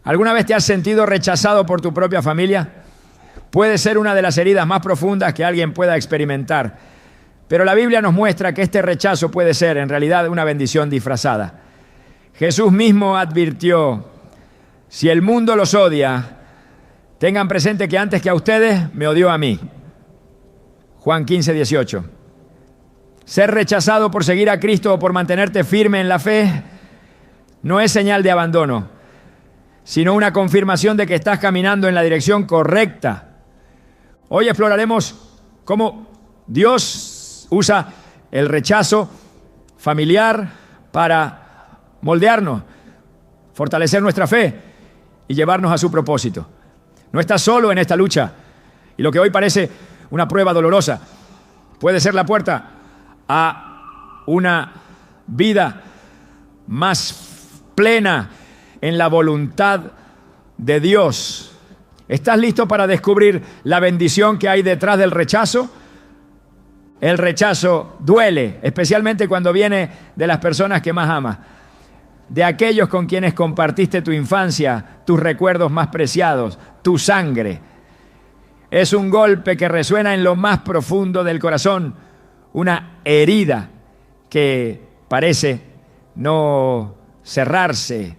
¿Alguna vez te has sentido rechazado por tu propia familia? Puede ser una de las heridas más profundas que alguien pueda experimentar. Pero la Biblia nos muestra que este rechazo puede ser en realidad una bendición disfrazada. Jesús mismo advirtió: si el mundo los odia, tengan presente que antes que a ustedes me odió a mí. Juan 15:18. Ser rechazado por seguir a Cristo o por mantenerte firme en la fe no es señal de abandono, sino una confirmación de que estás caminando en la dirección correcta. Hoy exploraremos cómo Dios usa el rechazo familiar para moldearnos, fortalecer nuestra fe y llevarnos a su propósito. No estás solo en esta lucha, y lo que hoy parece una prueba dolorosa puede ser la puerta a una vida más plena en la voluntad de Dios. ¿Estás listo para descubrir la bendición que hay detrás del rechazo? El rechazo duele, especialmente cuando viene de las personas que más amas, de aquellos con quienes compartiste tu infancia, tus recuerdos más preciados, tu sangre. Es un golpe que resuena en lo más profundo del corazón, una herida que parece no cerrarse.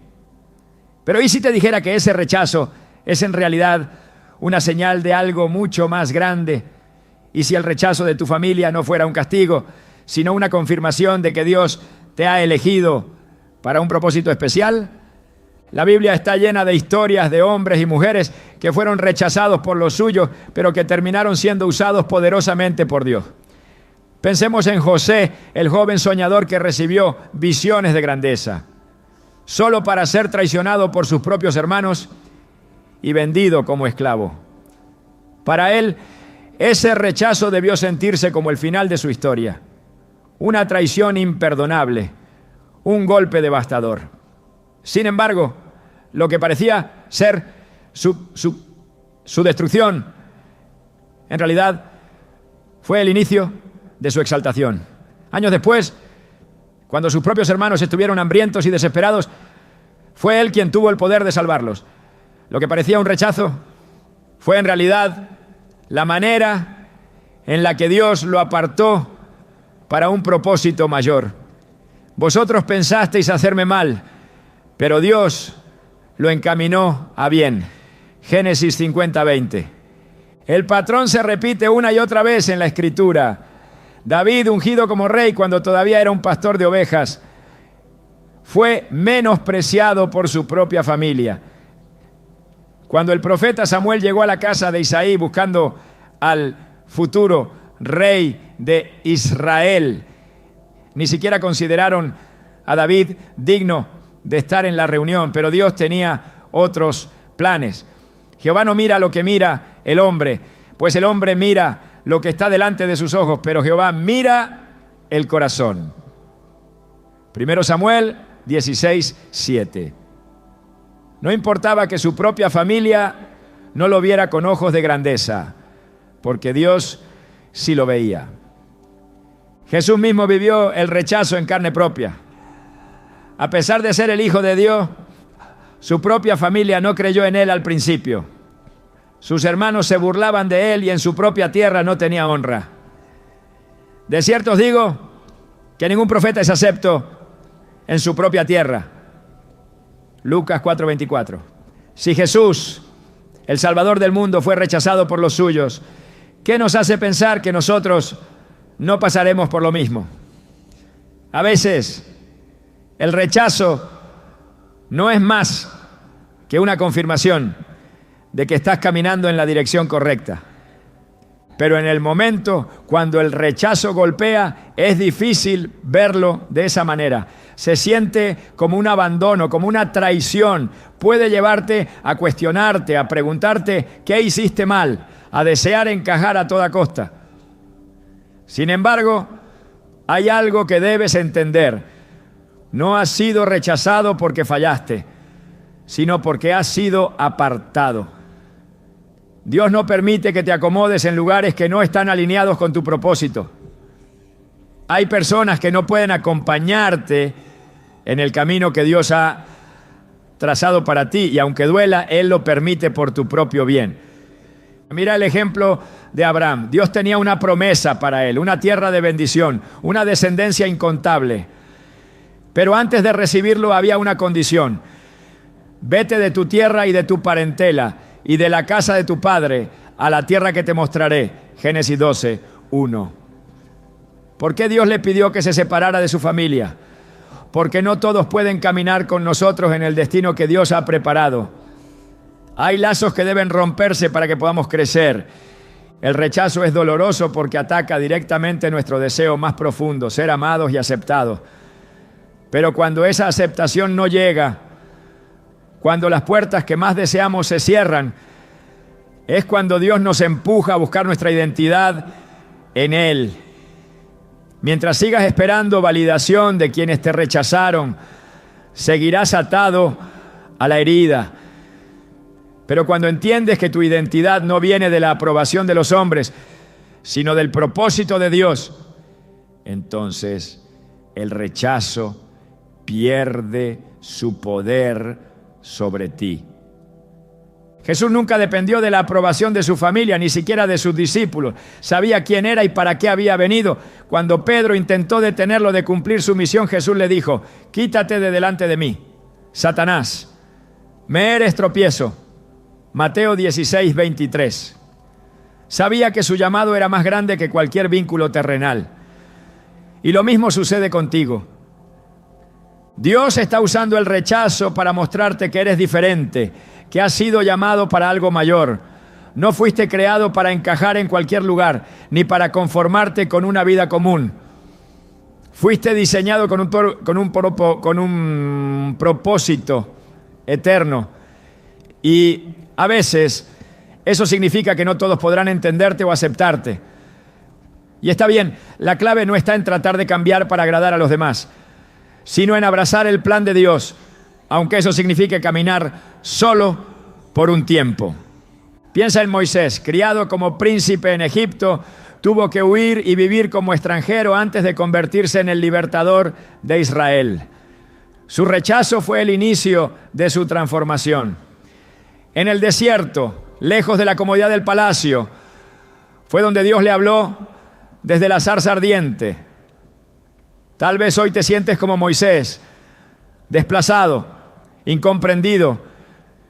Pero ¿y si te dijera que ese rechazo es en realidad una señal de algo mucho más grande? ¿Y si el rechazo de tu familia no fuera un castigo, sino una confirmación de que Dios te ha elegido para un propósito especial? La Biblia está llena de historias de hombres y mujeres que fueron rechazados por los suyos, pero que terminaron siendo usados poderosamente por Dios. Pensemos en José, el joven soñador que recibió visiones de grandeza, solo para ser traicionado por sus propios hermanos y vendido como esclavo. Para él, ese rechazo debió sentirse como el final de su historia, una traición imperdonable, un golpe devastador. Sin embargo, lo que parecía ser su destrucción, en realidad fue el inicio de su exaltación. Años después, cuando sus propios hermanos estuvieron hambrientos y desesperados, fue él quien tuvo el poder de salvarlos. Lo que parecía un rechazo fue en realidad la manera en la que Dios lo apartó para un propósito mayor. Vosotros pensasteis hacerme mal, pero Dios lo encaminó a bien. Génesis 50:20. El patrón se repite una y otra vez en la Escritura. David, ungido como rey cuando todavía era un pastor de ovejas, fue menospreciado por su propia familia. Cuando el profeta Samuel llegó a la casa de Isaí buscando al futuro rey de Israel, ni siquiera consideraron a David digno de estar en la reunión, pero Dios tenía otros planes. Jehová no mira lo que mira el hombre, pues el hombre mira lo que está delante de sus ojos, pero Jehová mira el corazón. 1 Samuel 16:7. No importaba que su propia familia no lo viera con ojos de grandeza, porque Dios sí lo veía. Jesús mismo vivió el rechazo en carne propia. A pesar de ser el Hijo de Dios, su propia familia no creyó en él al principio. Sus hermanos se burlaban de él y en su propia tierra no tenía honra. De cierto os digo que ningún profeta es acepto en su propia tierra. Lucas 4:24. Si Jesús, el Salvador del mundo, fue rechazado por los suyos, ¿qué nos hace pensar que nosotros no pasaremos por lo mismo? A veces, el rechazo no es más que una confirmación de que estás caminando en la dirección correcta. Pero en el momento cuando el rechazo golpea, es difícil verlo de esa manera. Se siente como un abandono, como una traición. Puede llevarte a cuestionarte, a preguntarte qué hiciste mal, a desear encajar a toda costa. Sin embargo, hay algo que debes entender. No has sido rechazado porque fallaste, sino porque has sido apartado. Dios no permite que te acomodes en lugares que no están alineados con tu propósito. Hay personas que no pueden acompañarte en el camino que Dios ha trazado para ti, y aunque duela, Él lo permite por tu propio bien. Mira el ejemplo de Abraham. Dios tenía una promesa para él, una tierra de bendición, una descendencia incontable. Pero antes de recibirlo había una condición: vete de tu tierra y de tu parentela y de la casa de tu padre a la tierra que te mostraré. Génesis 12, 1. ¿Por qué Dios le pidió que se separara de su familia? Porque no todos pueden caminar con nosotros en el destino que Dios ha preparado. Hay lazos que deben romperse para que podamos crecer. El rechazo es doloroso porque ataca directamente nuestro deseo más profundo, ser amados y aceptados. Pero cuando esa aceptación no llega, cuando las puertas que más deseamos se cierran, es cuando Dios nos empuja a buscar nuestra identidad en Él. Mientras sigas esperando validación de quienes te rechazaron, seguirás atado a la herida. Pero cuando entiendes que tu identidad no viene de la aprobación de los hombres, sino del propósito de Dios, entonces el rechazo pierde su poder sobre ti. Jesús nunca dependió de la aprobación de su familia, ni siquiera de sus discípulos. Sabía quién era y para qué había venido. Cuando Pedro intentó detenerlo de cumplir su misión, Jesús le dijo: quítate de delante de mí, Satanás, me eres tropiezo. Mateo 16, 23. Sabía que su llamado era más grande que cualquier vínculo terrenal. Y lo mismo sucede contigo. Dios está usando el rechazo para mostrarte que eres diferente, que has sido llamado para algo mayor. No fuiste creado para encajar en cualquier lugar, ni para conformarte con una vida común. Fuiste diseñado con un propósito eterno. Y a veces eso significa que no todos podrán entenderte o aceptarte. Y está bien, la clave no está en tratar de cambiar para agradar a los demás, sino en abrazar el plan de Dios, aunque eso signifique caminar solo por un tiempo. Piensa en Moisés, criado como príncipe en Egipto, tuvo que huir y vivir como extranjero antes de convertirse en el libertador de Israel. Su rechazo fue el inicio de su transformación. En el desierto, lejos de la comodidad del palacio, fue donde Dios le habló desde la zarza ardiente. Tal vez hoy te sientes como Moisés, desplazado, incomprendido,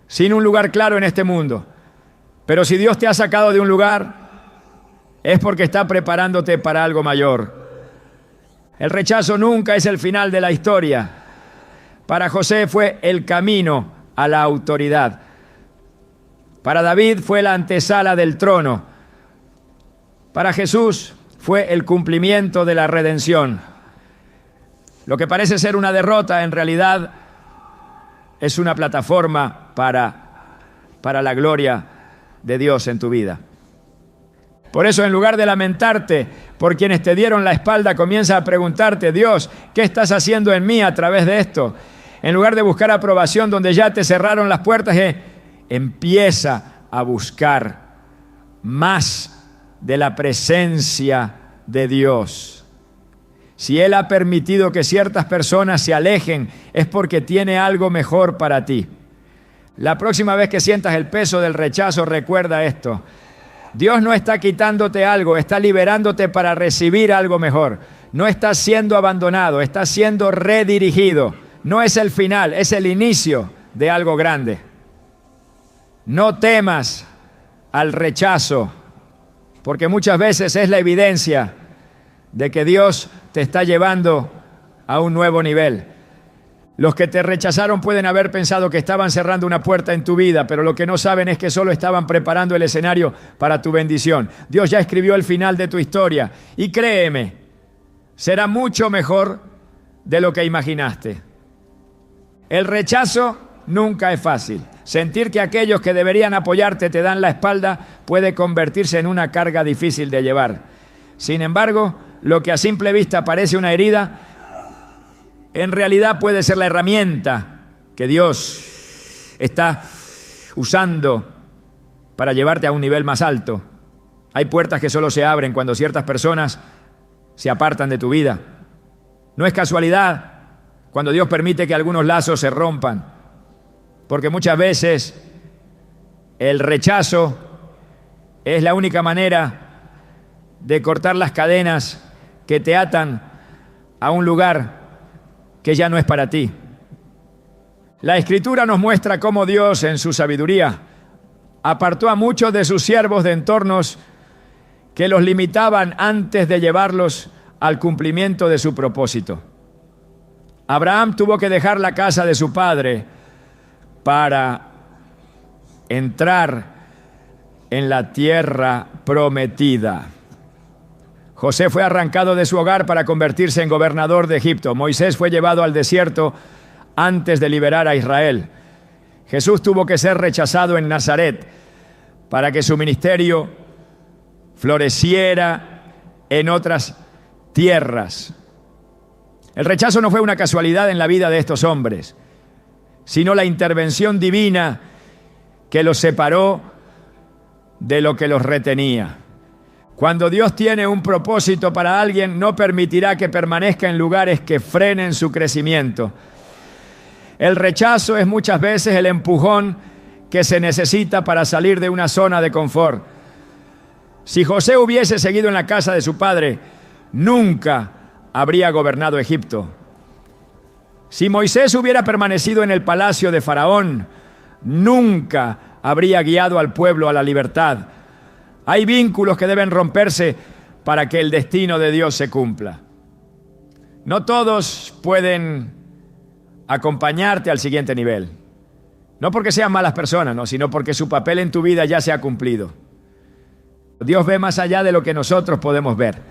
sin un lugar claro en este mundo. Pero si Dios te ha sacado de un lugar, es porque está preparándote para algo mayor. El rechazo nunca es el final de la historia. Para José fue el camino a la autoridad. Para David fue la antesala del trono. Para Jesús fue el cumplimiento de la redención. Lo que parece ser una derrota, en realidad, es una plataforma para la gloria de Dios en tu vida. Por eso, en lugar de lamentarte por quienes te dieron la espalda, comienza a preguntarte: Dios, ¿qué estás haciendo en mí a través de esto? En lugar de buscar aprobación donde ya te cerraron las puertas, empieza a buscar más de la presencia de Dios. Si Él ha permitido que ciertas personas se alejen, es porque tiene algo mejor para ti. La próxima vez que sientas el peso del rechazo, recuerda esto: Dios no está quitándote algo, está liberándote para recibir algo mejor. No estás siendo abandonado, estás siendo redirigido. No es el final, es el inicio de algo grande. No temas al rechazo, porque muchas veces es la evidencia de que Dios te está llevando a un nuevo nivel. Los que te rechazaron pueden haber pensado que estaban cerrando una puerta en tu vida, pero lo que no saben es que solo estaban preparando el escenario para tu bendición. Dios ya escribió el final de tu historia y créeme, será mucho mejor de lo que imaginaste. El rechazo nunca es fácil. Sentir que aquellos que deberían apoyarte te dan la espalda puede convertirse en una carga difícil de llevar. Sin embargo, lo que a simple vista parece una herida, en realidad puede ser la herramienta que Dios está usando para llevarte a un nivel más alto. Hay puertas que solo se abren cuando ciertas personas se apartan de tu vida. No es casualidad cuando Dios permite que algunos lazos se rompan. porque muchas veces el rechazo es la única manera de cortar las cadenas que te atan a un lugar que ya no es para ti. La Escritura nos muestra cómo Dios, en su sabiduría, apartó a muchos de sus siervos de entornos que los limitaban antes de llevarlos al cumplimiento de su propósito. Abraham tuvo que dejar la casa de su padre para entrar en la tierra prometida. José fue arrancado de su hogar para convertirse en gobernador de Egipto. Moisés fue llevado al desierto antes de liberar a Israel. Jesús tuvo que ser rechazado en Nazaret para que su ministerio floreciera en otras tierras. El rechazo no fue una casualidad en la vida de estos hombres, sino la intervención divina que los separó de lo que los retenía. Cuando Dios tiene un propósito para alguien, no permitirá que permanezca en lugares que frenen su crecimiento. El rechazo es muchas veces el empujón que se necesita para salir de una zona de confort. Si José hubiese seguido en la casa de su padre, nunca habría gobernado Egipto. Si Moisés hubiera permanecido en el palacio de Faraón, nunca habría guiado al pueblo a la libertad. Hay vínculos que deben romperse para que el destino de Dios se cumpla. No todos pueden acompañarte al siguiente nivel. No porque sean malas personas, no, sino porque su papel en tu vida ya se ha cumplido. Dios ve más allá de lo que nosotros podemos ver.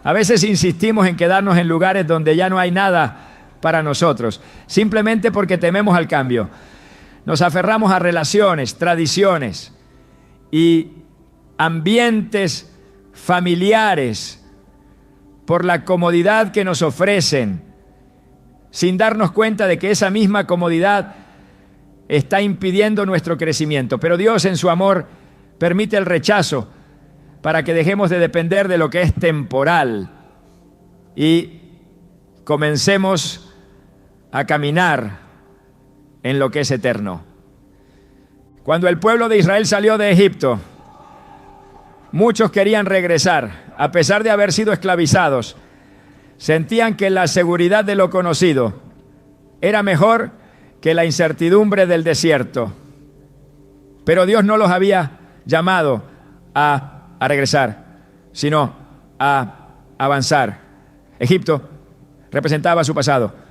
A veces insistimos en quedarnos en lugares donde ya no hay nada para nosotros, simplemente porque tememos al cambio. Nos aferramos a relaciones, tradiciones y ambientes familiares por la comodidad que nos ofrecen, sin darnos cuenta de que esa misma comodidad está impidiendo nuestro crecimiento. Pero Dios, en su amor, permite el rechazo para que dejemos de depender de lo que es temporal y comencemos a caminar en lo que es eterno. Cuando el pueblo de Israel salió de Egipto, muchos querían regresar, a pesar de haber sido esclavizados. Sentían que la seguridad de lo conocido era mejor que la incertidumbre del desierto. Pero Dios no los había llamado a regresar, sino a avanzar. Egipto representaba su pasado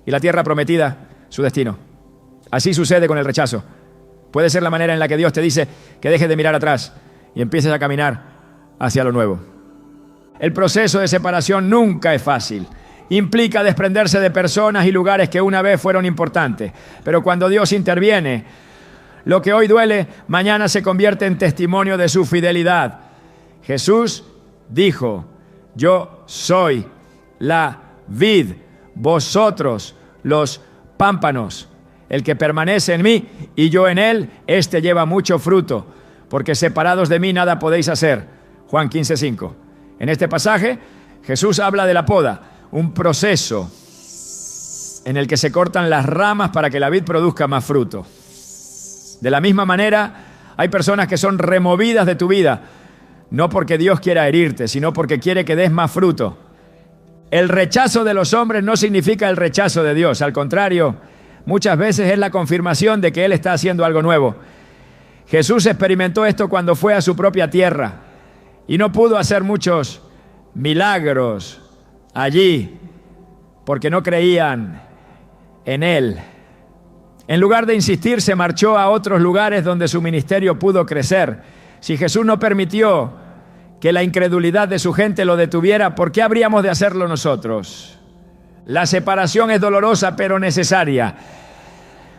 y la tierra prometida su destino. Así sucede con el rechazo. Puede ser la manera en la que Dios te dice que dejes de mirar atrás y empieces a caminar hacia lo nuevo. El proceso de separación nunca es fácil. Implica desprenderse de personas y lugares que una vez fueron importantes. Pero cuando Dios interviene, lo que hoy duele, mañana se convierte en testimonio de su fidelidad. Jesús dijo: yo soy la vid, vosotros los pámpanos. El que permanece en mí y yo en él, éste lleva mucho fruto, porque separados de mí nada podéis hacer. Juan 15:5. En este pasaje, Jesús habla de la poda, un proceso en el que se cortan las ramas para que la vid produzca más fruto. De la misma manera, hay personas que son removidas de tu vida, no porque Dios quiera herirte, sino porque quiere que des más fruto. El rechazo de los hombres no significa el rechazo de Dios, al contrario, muchas veces es la confirmación de que Él está haciendo algo nuevo. Jesús experimentó esto cuando fue a su propia tierra y no pudo hacer muchos milagros allí porque no creían en Él. En lugar de insistir, se marchó a otros lugares donde su ministerio pudo crecer. Si Jesús no permitió que la incredulidad de su gente lo detuviera, ¿por qué habríamos de hacerlo nosotros? La separación es dolorosa, pero necesaria.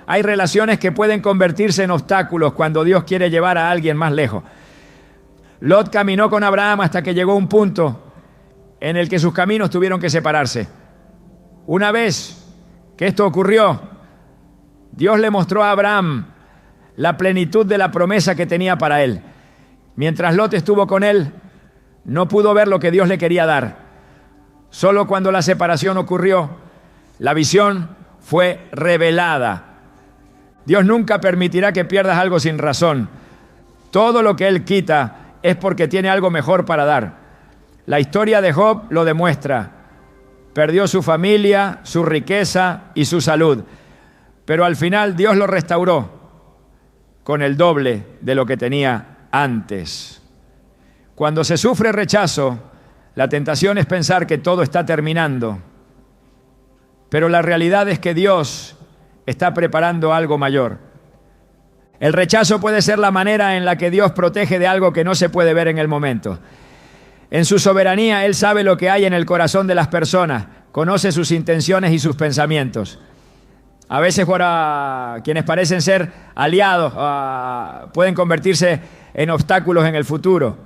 Hay relaciones que pueden convertirse en obstáculos cuando Dios quiere llevar a alguien más lejos. Lot caminó con Abraham hasta que llegó un punto en el que sus caminos tuvieron que separarse. Una vez que esto ocurrió, Dios le mostró a Abraham la plenitud de la promesa que tenía para él. Mientras Lot estuvo con él, no pudo ver lo que Dios le quería dar. Solo cuando la separación ocurrió, la visión fue revelada. Dios nunca permitirá que pierdas algo sin razón. Todo lo que Él quita es porque tiene algo mejor para dar. La historia de Job lo demuestra. Perdió su familia, su riqueza y su salud. Pero al final Dios lo restauró con el doble de lo que tenía antes. Cuando se sufre rechazo, la tentación es pensar que todo está terminando. Pero la realidad es que Dios está preparando algo mayor. El rechazo puede ser la manera en la que Dios protege de algo que no se puede ver en el momento. En su soberanía, Él sabe lo que hay en el corazón de las personas, conoce sus intenciones y sus pensamientos. A veces para quienes parecen ser aliados, pueden convertirse en obstáculos en el futuro.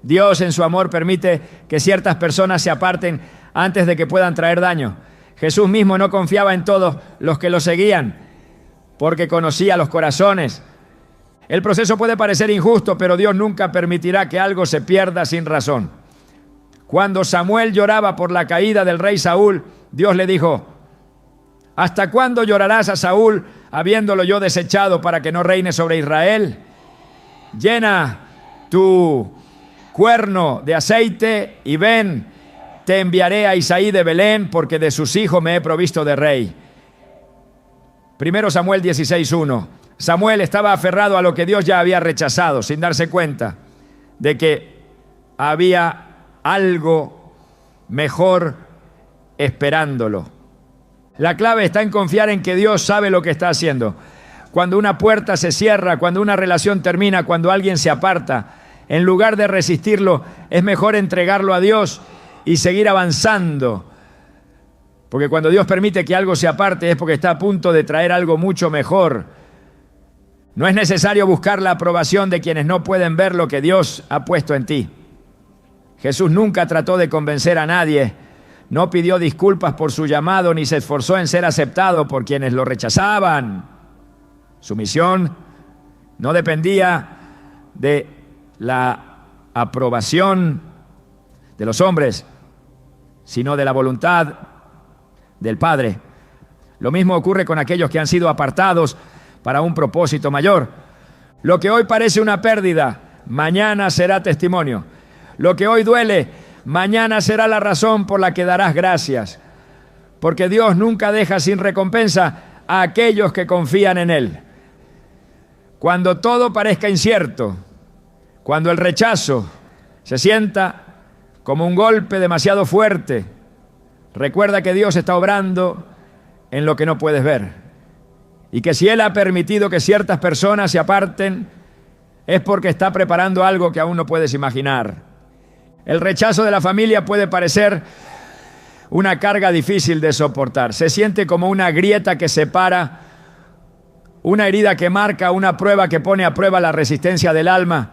Dios en su amor permite que ciertas personas se aparten antes de que puedan traer daño. Jesús mismo no confiaba en todos los que lo seguían, porque conocía los corazones. El proceso puede parecer injusto, pero Dios nunca permitirá que algo se pierda sin razón. Cuando Samuel lloraba por la caída del rey Saúl, Dios le dijo: ¿hasta cuándo llorarás a Saúl, habiéndolo yo desechado para que no reine sobre Israel? Llena tu cuerno de aceite y ven, te enviaré a Isaí de Belén, porque de sus hijos me he provisto de rey. 1 Samuel 16:1. Samuel estaba aferrado a lo que Dios ya había rechazado, sin darse cuenta de que había algo mejor esperándolo. La clave está en confiar en que Dios sabe lo que está haciendo. Cuando una puerta se cierra, cuando una relación termina, cuando alguien se aparta, en lugar de resistirlo, es mejor entregarlo a Dios y seguir avanzando. Porque cuando Dios permite que algo se aparte es porque está a punto de traer algo mucho mejor. No es necesario buscar la aprobación de quienes no pueden ver lo que Dios ha puesto en ti. Jesús nunca trató de convencer a nadie, no pidió disculpas por su llamado, ni se esforzó en ser aceptado por quienes lo rechazaban. Su misión no dependía de la aprobación de los hombres, sino de la voluntad del Padre. Lo mismo ocurre con aquellos que han sido apartados para un propósito mayor. Lo que hoy parece una pérdida, mañana será testimonio. Lo que hoy duele, mañana será la razón por la que darás gracias. Porque Dios nunca deja sin recompensa a aquellos que confían en Él. Cuando todo parezca incierto, cuando el rechazo se sienta como un golpe demasiado fuerte, recuerda que Dios está obrando en lo que no puedes ver. Y que si Él ha permitido que ciertas personas se aparten, es porque está preparando algo que aún no puedes imaginar. El rechazo de la familia puede parecer una carga difícil de soportar. Se siente como una grieta que separa, una herida que marca, una prueba que pone a prueba la resistencia del alma.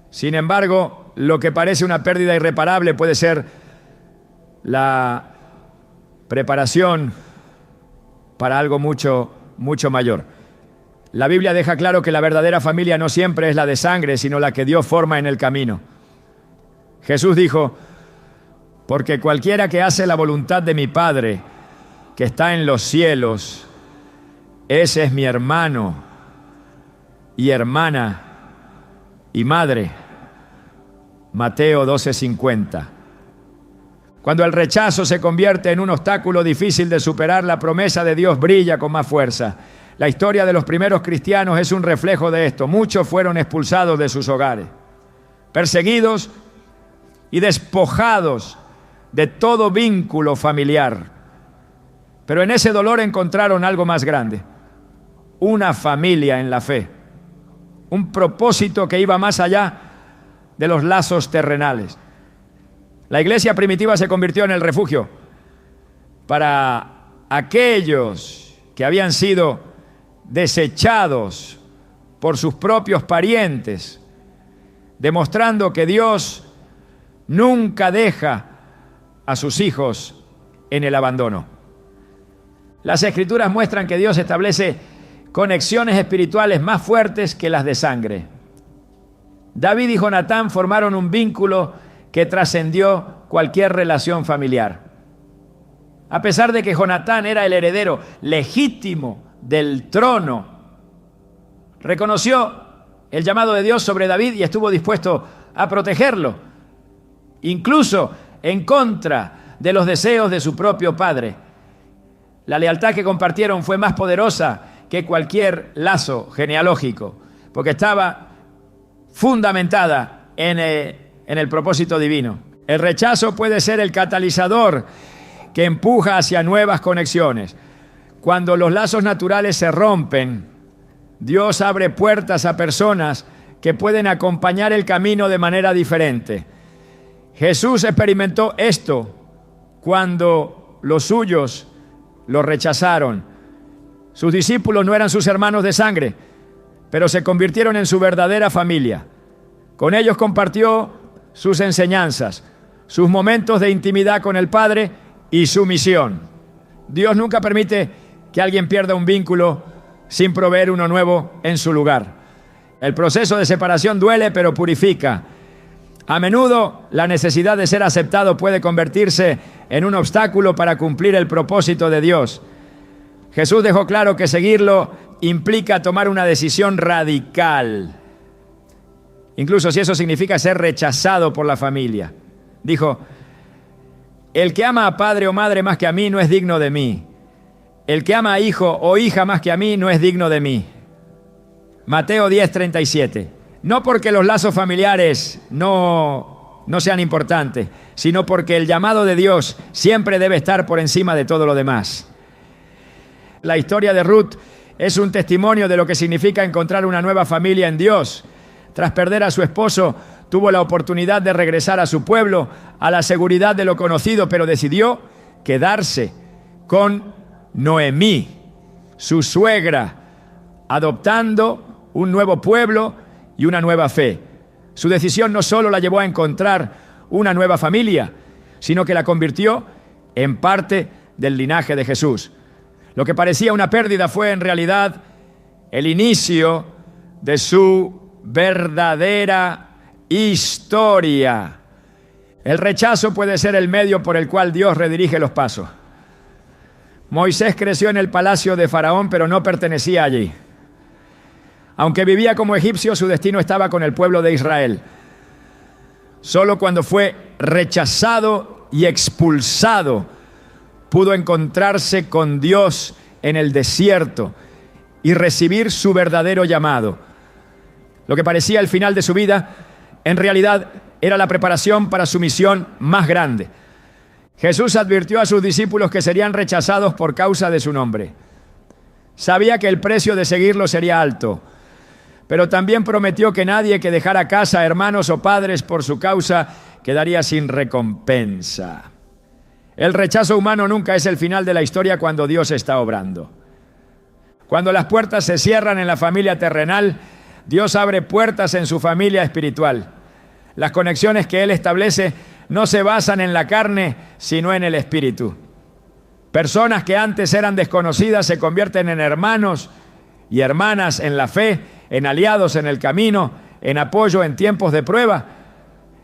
Sin embargo, lo que parece una pérdida irreparable puede ser la preparación para algo mucho mayor. La Biblia deja claro que la verdadera familia no siempre es la de sangre, sino la que Dios forma en el camino. Jesús dijo: porque cualquiera que hace la voluntad de mi Padre, que está en los cielos, ese es mi hermano y hermana y madre. Mateo 12:50. Cuando el rechazo se convierte en un obstáculo difícil de superar, la promesa de Dios brilla con más fuerza. La historia de los primeros cristianos es un reflejo de esto. Muchos fueron expulsados de sus hogares, perseguidos y despojados de todo vínculo familiar. Pero en ese dolor encontraron algo más grande: una familia en la fe, un propósito que iba más allá de los lazos terrenales. La iglesia primitiva se convirtió en el refugio para aquellos que habían sido desechados por sus propios parientes, demostrando que Dios nunca deja a sus hijos en el abandono. Las Escrituras muestran que Dios establece conexiones espirituales más fuertes que las de sangre. David y Jonatán formaron un vínculo que trascendió cualquier relación familiar. A pesar de que Jonatán era el heredero legítimo del trono. Reconoció el llamado de Dios sobre David y estuvo dispuesto a protegerlo, incluso en contra de los deseos de su propio padre. La lealtad que compartieron fue más poderosa que cualquier lazo genealógico, porque estaba fundamentada en el propósito divino. El rechazo puede ser el catalizador que empuja hacia nuevas conexiones. Cuando los lazos naturales se rompen, Dios abre puertas a personas que pueden acompañar el camino de manera diferente. Jesús experimentó esto cuando los suyos lo rechazaron. Sus discípulos no eran sus hermanos de sangre, pero se convirtieron en su verdadera familia. Con ellos compartió sus enseñanzas, sus momentos de intimidad con el Padre y su misión. Dios nunca permite que alguien pierda un vínculo sin proveer uno nuevo en su lugar. El proceso de separación duele, pero purifica. A menudo, la necesidad de ser aceptado puede convertirse en un obstáculo para cumplir el propósito de Dios. Jesús dejó claro que seguirlo implica tomar una decisión radical, incluso si eso significa ser rechazado por la familia. Dijo: el que ama a padre o madre más que a mí no es digno de mí. El que ama a hijo o hija más que a mí no es digno de mí. Mateo 10:37. No porque los lazos familiares no sean importantes, sino porque el llamado de Dios siempre debe estar por encima de todo lo demás. La historia de Ruth es un testimonio de lo que significa encontrar una nueva familia en Dios. Tras perder a su esposo, tuvo la oportunidad de regresar a su pueblo, a la seguridad de lo conocido, pero decidió quedarse con Noemí, su suegra, adoptando un nuevo pueblo y una nueva fe. Su decisión no solo la llevó a encontrar una nueva familia, sino que la convirtió en parte del linaje de Jesús. Lo que parecía una pérdida fue en realidad el inicio de su verdadera historia. El rechazo puede ser el medio por el cual Dios redirige los pasos. Moisés creció en el palacio de Faraón, pero no pertenecía allí. Aunque vivía como egipcio, su destino estaba con el pueblo de Israel. Solo cuando fue rechazado y expulsado, pudo encontrarse con Dios en el desierto y recibir su verdadero llamado. Lo que parecía el final de su vida, en realidad era la preparación para su misión más grande. Jesús advirtió a sus discípulos que serían rechazados por causa de su nombre. Sabía que el precio de seguirlo sería alto, pero también prometió que nadie que dejara casa, hermanos o padres por su causa quedaría sin recompensa. El rechazo humano nunca es el final de la historia cuando Dios está obrando. Cuando las puertas se cierran en la familia terrenal, Dios abre puertas en su familia espiritual. Las conexiones que Él establece no se basan en la carne, sino en el espíritu. Personas que antes eran desconocidas se convierten en hermanos y hermanas en la fe, en aliados en el camino, en apoyo en tiempos de prueba.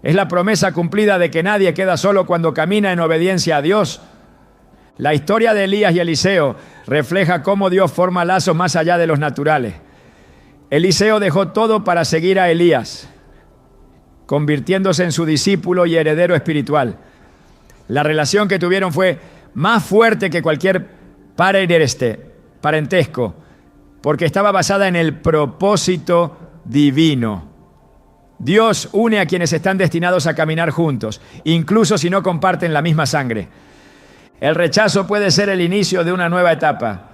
Es la promesa cumplida de que nadie queda solo cuando camina en obediencia a Dios. La historia de Elías y Eliseo refleja cómo Dios forma lazos más allá de los naturales. Eliseo dejó todo para seguir a Elías, convirtiéndose en su discípulo y heredero espiritual. La relación que tuvieron fue más fuerte que cualquier parentesco, porque estaba basada en el propósito divino. Dios une a quienes están destinados a caminar juntos, incluso si no comparten la misma sangre. El rechazo puede ser el inicio de una nueva etapa.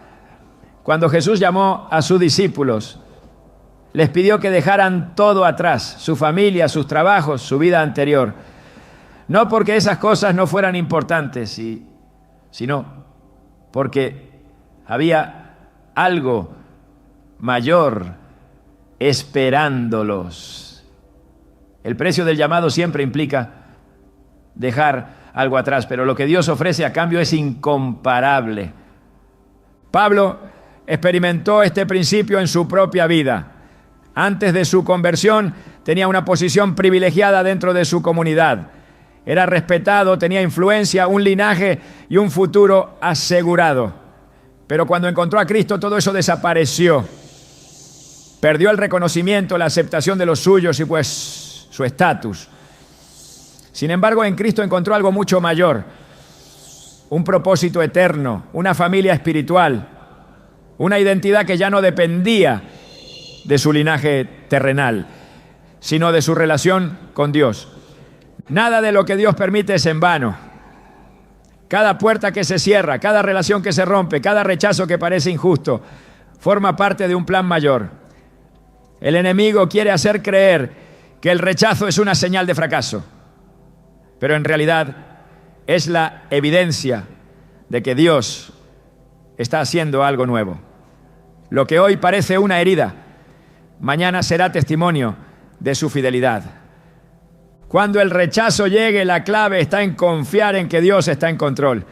Cuando Jesús llamó a sus discípulos, les pidió que dejaran todo atrás, su familia, sus trabajos, su vida anterior. No porque esas cosas no fueran importantes, sino porque había algo mayor esperándolos. El precio del llamado siempre implica dejar algo atrás, pero lo que Dios ofrece a cambio es incomparable. Pablo experimentó este principio en su propia vida. Antes de su conversión, tenía una posición privilegiada dentro de su comunidad. Era respetado, tenía influencia, un linaje y un futuro asegurado. Pero cuando encontró a Cristo, todo eso desapareció. Perdió el reconocimiento, la aceptación de los suyos y pues su estatus. Sin embargo, en Cristo encontró algo mucho mayor, un propósito eterno, una familia espiritual, una identidad que ya no dependía de su linaje terrenal, sino de su relación con Dios. Nada de lo que Dios permite es en vano. Cada puerta que se cierra, cada relación que se rompe, cada rechazo que parece injusto, forma parte de un plan mayor. El enemigo quiere hacer creer que el rechazo es una señal de fracaso, pero en realidad es la evidencia de que Dios está haciendo algo nuevo. Lo que hoy parece una herida, mañana será testimonio de su fidelidad. Cuando el rechazo llegue, la clave está en confiar en que Dios está en control.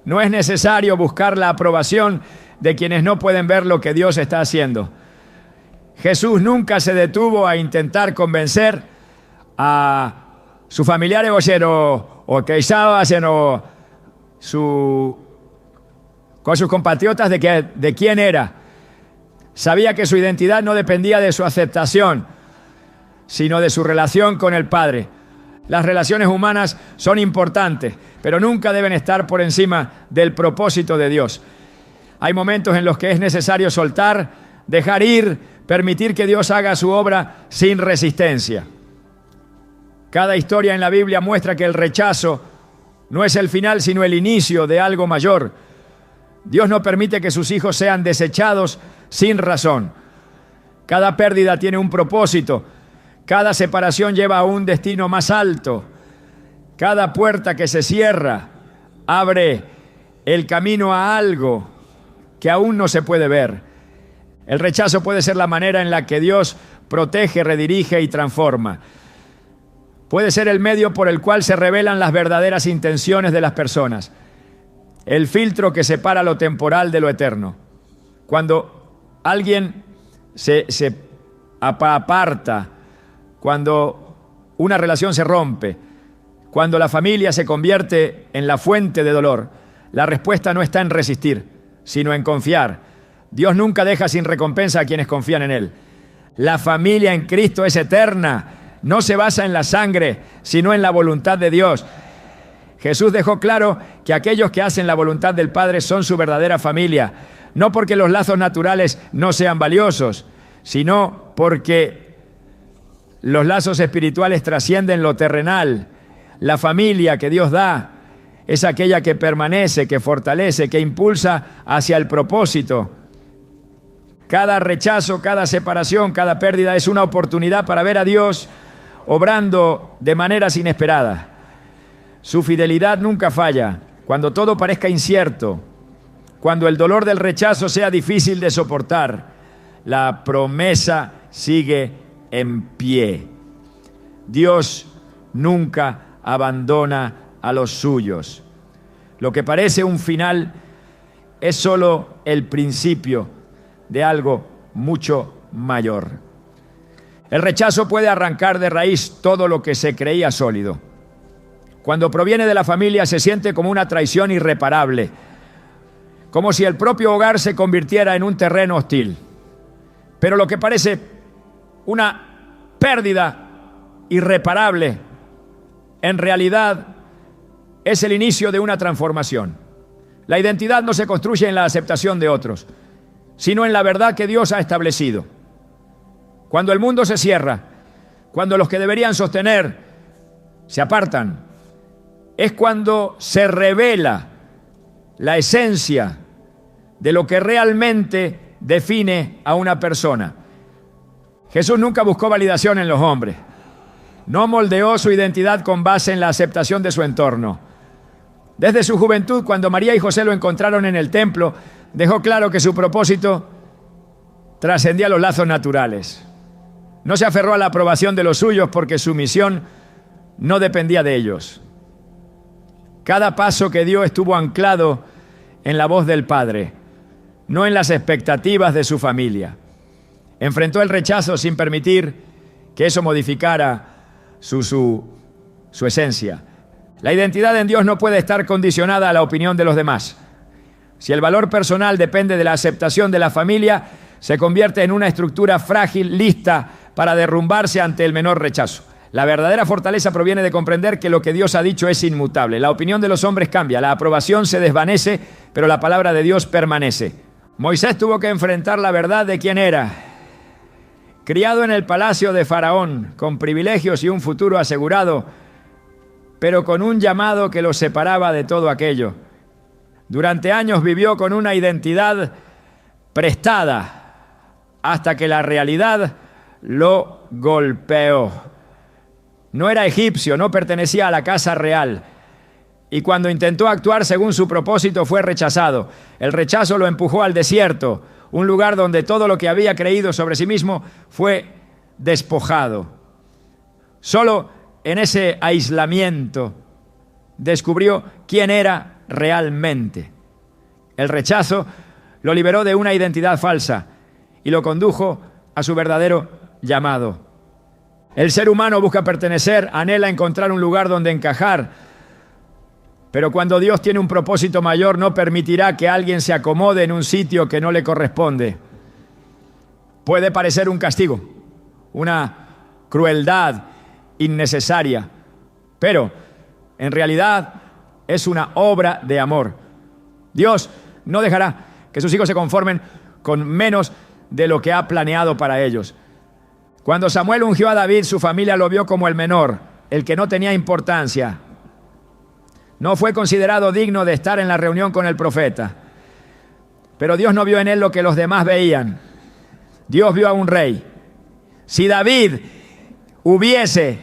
No es necesario buscar la aprobación de quienes no pueden ver lo que Dios está haciendo. Jesús nunca se detuvo a intentar convencer a sus familiares o que estaban con sus compatriotas de quién era. Sabía que su identidad no dependía de su aceptación, sino de su relación con el Padre. Las relaciones humanas son importantes, pero nunca deben estar por encima del propósito de Dios. Hay momentos en los que es necesario soltar, dejar ir, permitir que Dios haga su obra sin resistencia. Cada historia en la Biblia muestra que el rechazo no es el final, sino el inicio de algo mayor. Dios no permite que sus hijos sean desechados sin razón. Cada pérdida tiene un propósito. Cada separación lleva a un destino más alto. Cada puerta que se cierra abre el camino a algo que aún no se puede ver. El rechazo puede ser la manera en la que Dios protege, redirige y transforma. Puede ser el medio por el cual se revelan las verdaderas intenciones de las personas. El filtro que separa lo temporal de lo eterno. Cuando alguien se aparta, cuando una relación se rompe, cuando la familia se convierte en la fuente de dolor, la respuesta no está en resistir, sino en confiar. Dios nunca deja sin recompensa a quienes confían en Él. La familia en Cristo es eterna. No se basa en la sangre, sino en la voluntad de Dios. Jesús dejó claro que aquellos que hacen la voluntad del Padre son su verdadera familia, no porque los lazos naturales no sean valiosos, sino porque los lazos espirituales trascienden lo terrenal. La familia que Dios da es aquella que permanece, que fortalece, que impulsa hacia el propósito. Cada rechazo, cada separación, cada pérdida es una oportunidad para ver a Dios obrando de maneras inesperadas. Su fidelidad nunca falla. Cuando todo parezca incierto, cuando el dolor del rechazo sea difícil de soportar, la promesa sigue en pie. Dios nunca abandona a los suyos. Lo que parece un final es solo el principio de algo mucho mayor. El rechazo puede arrancar de raíz todo lo que se creía sólido. Cuando proviene de la familia se siente como una traición irreparable, como si el propio hogar se convirtiera en un terreno hostil. Pero lo que parece una pérdida irreparable, en realidad es el inicio de una transformación. La identidad no se construye en la aceptación de otros, sino en la verdad que Dios ha establecido. Cuando el mundo se cierra, cuando los que deberían sostener se apartan, es cuando se revela la esencia de lo que realmente define a una persona. Jesús nunca buscó validación en los hombres. No moldeó su identidad con base en la aceptación de su entorno. Desde su juventud, cuando María y José lo encontraron en el templo, dejó claro que su propósito trascendía los lazos naturales. No se aferró a la aprobación de los suyos porque su misión no dependía de ellos. Cada paso que dio estuvo anclado en la voz del Padre, no en las expectativas de su familia. Enfrentó el rechazo sin permitir que eso modificara su esencia. La identidad en Dios no puede estar condicionada a la opinión de los demás. Si el valor personal depende de la aceptación de la familia, se convierte en una estructura frágil, lista para derrumbarse ante el menor rechazo. La verdadera fortaleza proviene de comprender que lo que Dios ha dicho es inmutable. La opinión de los hombres cambia, la aprobación se desvanece, pero la palabra de Dios permanece. Moisés tuvo que enfrentar la verdad de quién era. Criado en el palacio de Faraón, con privilegios y un futuro asegurado, pero con un llamado que lo separaba de todo aquello. Durante años vivió con una identidad prestada, hasta que la realidad lo golpeó. No era egipcio, no pertenecía a la casa real. Y cuando intentó actuar según su propósito, fue rechazado. El rechazo lo empujó al desierto, un lugar donde todo lo que había creído sobre sí mismo fue despojado. Solo en ese aislamiento descubrió quién era realmente. El rechazo lo liberó de una identidad falsa y lo condujo a su verdadero llamado. El ser humano busca pertenecer, anhela encontrar un lugar donde encajar, pero cuando Dios tiene un propósito mayor, no permitirá que alguien se acomode en un sitio que no le corresponde. Puede parecer un castigo, una crueldad innecesaria, pero en realidad es una obra de amor. Dios no dejará que sus hijos se conformen con menos de lo que ha planeado para ellos. Cuando Samuel ungió a David, su familia lo vio como el menor, el que no tenía importancia. No fue considerado digno de estar en la reunión con el profeta. Pero Dios no vio en él lo que los demás veían. Dios vio a un rey. Si David hubiese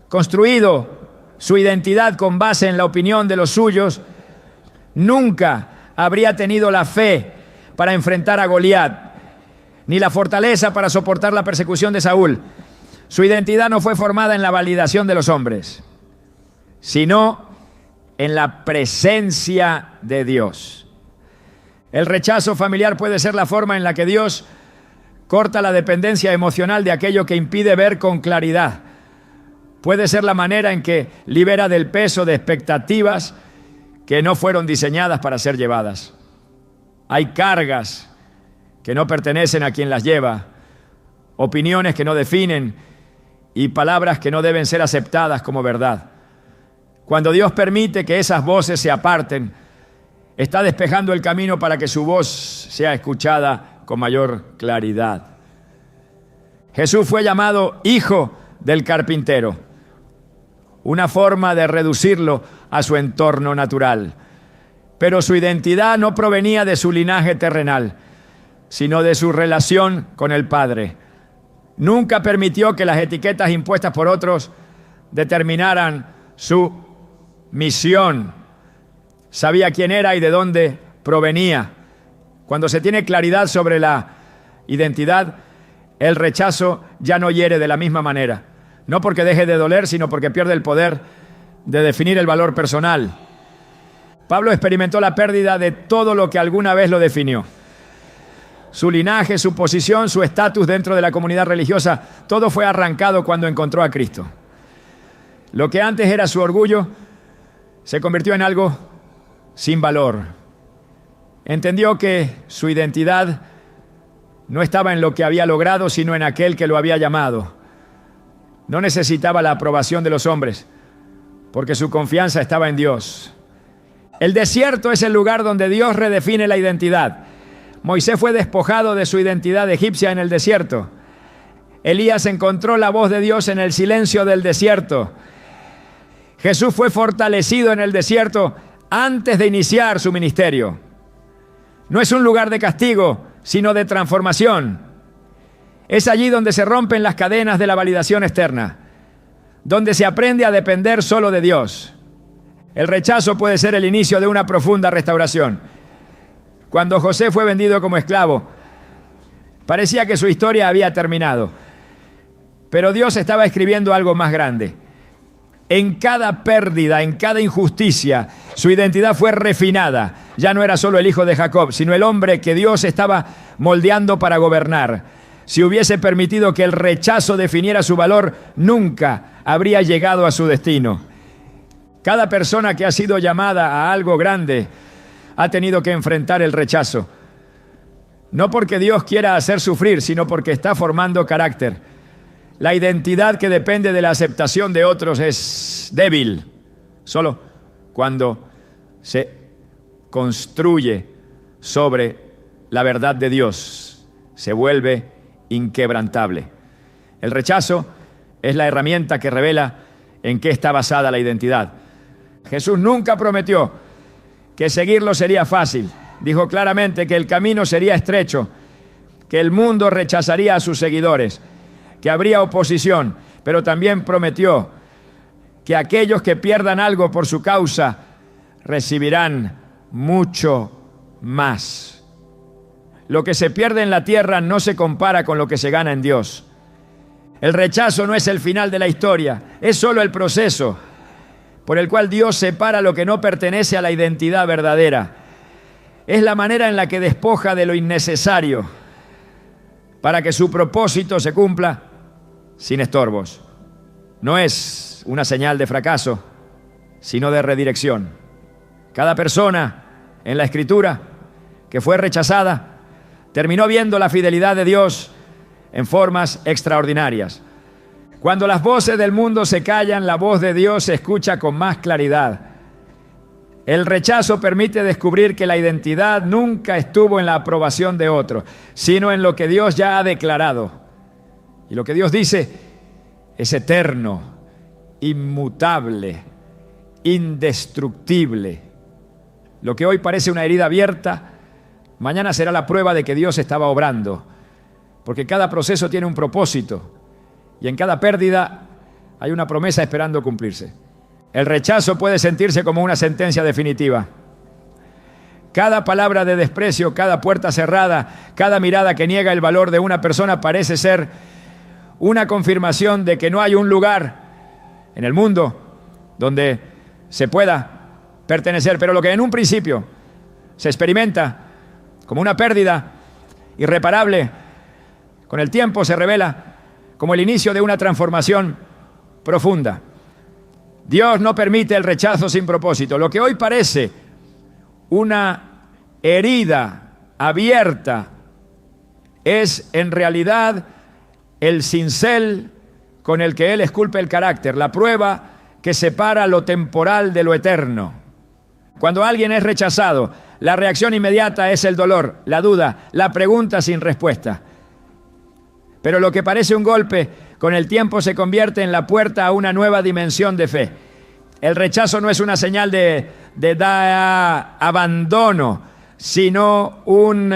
construido su identidad con base en la opinión de los suyos, nunca habría tenido la fe para enfrentar a Goliat, ni la fortaleza para soportar la persecución de Saúl. Su identidad no fue formada en la validación de los hombres, sino en la presencia de Dios. El rechazo familiar puede ser la forma en la que Dios corta la dependencia emocional de aquello que impide ver con claridad. Puede ser la manera en que libera del peso de expectativas que no fueron diseñadas para ser llevadas. Hay cargas que no pertenecen a quien las lleva, opiniones que no definen y palabras que no deben ser aceptadas como verdad. Cuando Dios permite que esas voces se aparten, está despejando el camino para que su voz sea escuchada con mayor claridad. Jesús fue llamado hijo del carpintero, una forma de reducirlo a su entorno natural. Pero su identidad no provenía de su linaje terrenal, sino de su relación con el Padre. Nunca permitió que las etiquetas impuestas por otros determinaran su misión. Sabía quién era y de dónde provenía. Cuando se tiene claridad sobre la identidad, el rechazo ya no hiere de la misma manera. No porque deje de doler, sino porque pierde el poder de definir el valor personal. Pablo experimentó la pérdida de todo lo que alguna vez lo definió. Su linaje, su posición, su estatus dentro de la comunidad religiosa, todo fue arrancado cuando encontró a Cristo. Lo que antes era su orgullo se convirtió en algo sin valor. Entendió que su identidad no estaba en lo que había logrado, sino en aquel que lo había llamado. No necesitaba la aprobación de los hombres, porque su confianza estaba en Dios. El desierto es el lugar donde Dios redefine la identidad. Moisés fue despojado de su identidad egipcia en el desierto. Elías encontró la voz de Dios en el silencio del desierto. Jesús fue fortalecido en el desierto antes de iniciar su ministerio. No es un lugar de castigo, sino de transformación. Es allí donde se rompen las cadenas de la validación externa, donde se aprende a depender solo de Dios. El rechazo puede ser el inicio de una profunda restauración. Cuando José fue vendido como esclavo, parecía que su historia había terminado. Pero Dios estaba escribiendo algo más grande. En cada pérdida, en cada injusticia, su identidad fue refinada. Ya no era solo el hijo de Jacob, sino el hombre que Dios estaba moldeando para gobernar. Si hubiese permitido que el rechazo definiera su valor, nunca habría llegado a su destino. Cada persona que ha sido llamada a algo grande ha tenido que enfrentar el rechazo. No porque Dios quiera hacer sufrir, sino porque está formando carácter. La identidad que depende de la aceptación de otros es débil. Solo cuando se construye sobre la verdad de Dios, se vuelve inquebrantable. El rechazo es la herramienta que revela en qué está basada la identidad. Jesús nunca prometió que seguirlo sería fácil. Dijo claramente que el camino sería estrecho, que el mundo rechazaría a sus seguidores, que habría oposición, pero también prometió que aquellos que pierdan algo por su causa recibirán mucho más. Lo que se pierde en la tierra no se compara con lo que se gana en Dios. El rechazo no es el final de la historia, es solo el proceso por el cual Dios separa lo que no pertenece a la identidad verdadera. Es la manera en la que despoja de lo innecesario para que su propósito se cumpla sin estorbos. No es una señal de fracaso, sino de redirección. Cada persona en la Escritura que fue rechazada terminó viendo la fidelidad de Dios en formas extraordinarias. Cuando las voces del mundo se callan, la voz de Dios se escucha con más claridad. El rechazo permite descubrir que la identidad nunca estuvo en la aprobación de otro, sino en lo que Dios ya ha declarado. Y lo que Dios dice es eterno, inmutable, indestructible. Lo que hoy parece una herida abierta, mañana será la prueba de que Dios estaba obrando, porque cada proceso tiene un propósito y en cada pérdida hay una promesa esperando cumplirse. El rechazo puede sentirse como una sentencia definitiva. Cada palabra de desprecio, cada puerta cerrada, cada mirada que niega el valor de una persona parece ser una confirmación de que no hay un lugar en el mundo donde se pueda pertenecer. Pero lo que en un principio se experimenta como una pérdida irreparable, con el tiempo se revela como el inicio de una transformación profunda. Dios no permite el rechazo sin propósito. Lo que hoy parece una herida abierta es en realidad el cincel con el que Él esculpe el carácter, la prueba que separa lo temporal de lo eterno. Cuando alguien es rechazado, la reacción inmediata es el dolor, la duda, la pregunta sin respuesta. Pero lo que parece un golpe, con el tiempo se convierte en la puerta a una nueva dimensión de fe. El rechazo no es una señal de abandono, sino un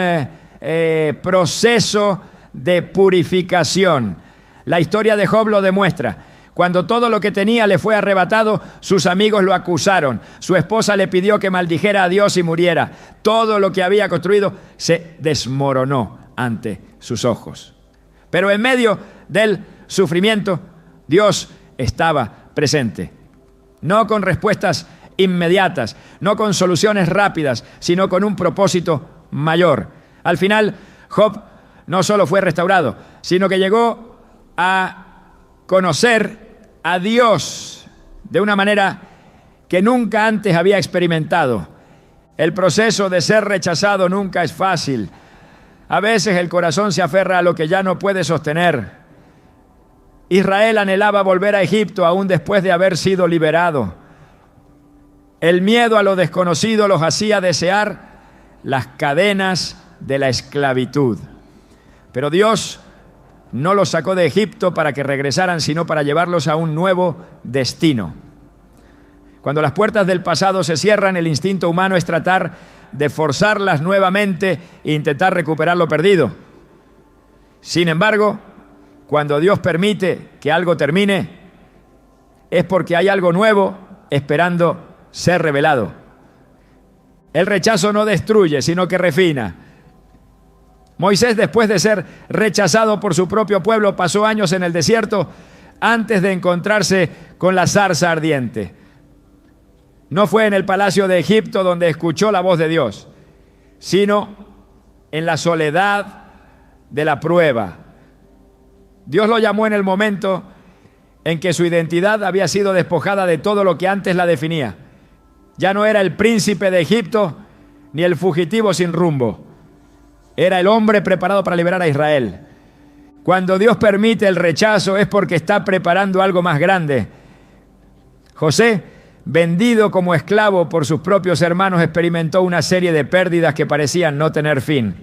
proceso de purificación. La historia de Job lo demuestra. Cuando todo lo que tenía le fue arrebatado, sus amigos lo acusaron. Su esposa le pidió que maldijera a Dios y muriera. Todo lo que había construido se desmoronó ante sus ojos. Pero en medio del sufrimiento, Dios estaba presente. No con respuestas inmediatas, no con soluciones rápidas, sino con un propósito mayor. Al final, Job no solo fue restaurado, sino que llegó a conocer a Dios de una manera que nunca antes había experimentado. El proceso de ser rechazado nunca es fácil. A veces el corazón se aferra a lo que ya no puede sostener. Israel anhelaba volver a Egipto aún después de haber sido liberado. El miedo a lo desconocido los hacía desear las cadenas de la esclavitud. Pero Dios no los sacó de Egipto para que regresaran, sino para llevarlos a un nuevo destino. Cuando las puertas del pasado se cierran, el instinto humano es tratar de forzarlas nuevamente e intentar recuperar lo perdido. Sin embargo, cuando Dios permite que algo termine, es porque hay algo nuevo esperando ser revelado. El rechazo no destruye, sino que refina. Moisés, después de ser rechazado por su propio pueblo, pasó años en el desierto antes de encontrarse con la zarza ardiente. No fue en el palacio de Egipto donde escuchó la voz de Dios, sino en la soledad de la prueba. Dios lo llamó en el momento en que su identidad había sido despojada de todo lo que antes la definía. Ya no era el príncipe de Egipto, ni el fugitivo sin rumbo. Era el hombre preparado para liberar a Israel. Cuando Dios permite el rechazo es porque está preparando algo más grande. José, vendido como esclavo por sus propios hermanos, experimentó una serie de pérdidas que parecían no tener fin.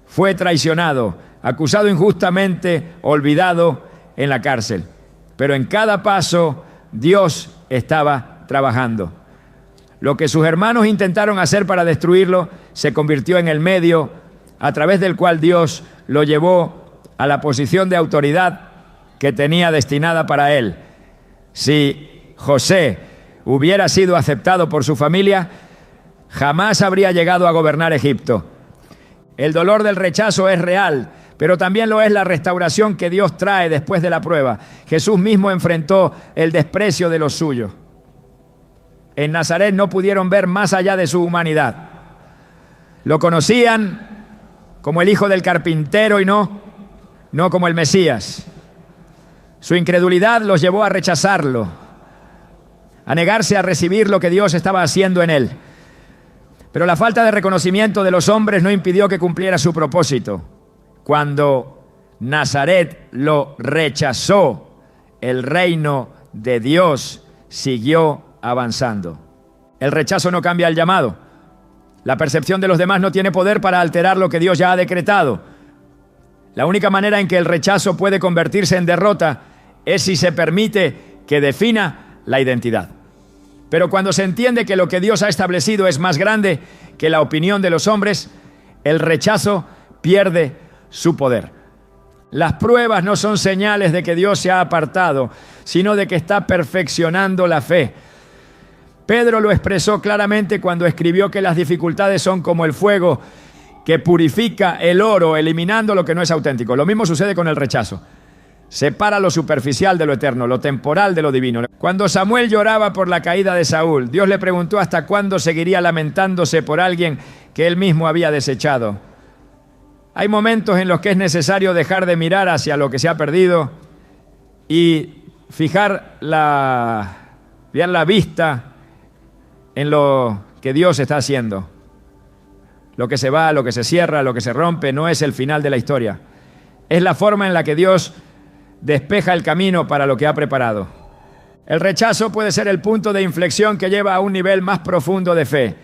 Fue traicionado, acusado injustamente, olvidado en la cárcel. Pero en cada paso Dios estaba trabajando. Lo que sus hermanos intentaron hacer para destruirlo se convirtió en el medio a través del cual Dios lo llevó a la posición de autoridad que tenía destinada para él. Si José hubiera sido aceptado por su familia, jamás habría llegado a gobernar Egipto. El dolor del rechazo es real, pero también lo es la restauración que Dios trae después de la prueba. Jesús mismo enfrentó el desprecio de los suyos. En Nazaret no pudieron ver más allá de su humanidad. Lo conocían como el hijo del carpintero y no como el Mesías. Su incredulidad los llevó a rechazarlo, a negarse a recibir lo que Dios estaba haciendo en él. Pero la falta de reconocimiento de los hombres no impidió que cumpliera su propósito. Cuando Nazaret lo rechazó, el reino de Dios siguió avanzando. El rechazo no cambia el llamado. La percepción de los demás no tiene poder para alterar lo que Dios ya ha decretado. La única manera en que el rechazo puede convertirse en derrota es si se permite que defina la identidad. Pero cuando se entiende que lo que Dios ha establecido es más grande que la opinión de los hombres, el rechazo pierde su poder. Las pruebas no son señales de que Dios se ha apartado, sino de que está perfeccionando la fe. Pedro lo expresó claramente cuando escribió que las dificultades son como el fuego que purifica el oro, eliminando lo que no es auténtico. Lo mismo sucede con el rechazo. Separa lo superficial de lo eterno, lo temporal de lo divino. Cuando Samuel lloraba por la caída de Saúl, Dios le preguntó hasta cuándo seguiría lamentándose por alguien que él mismo había desechado. Hay momentos en los que es necesario dejar de mirar hacia lo que se ha perdido y fijar la vista en lo que Dios está haciendo. Lo que se va, lo que se cierra, lo que se rompe, no es el final de la historia. Es la forma en la que Dios despeja el camino para lo que ha preparado. El rechazo puede ser el punto de inflexión que lleva a un nivel más profundo de fe.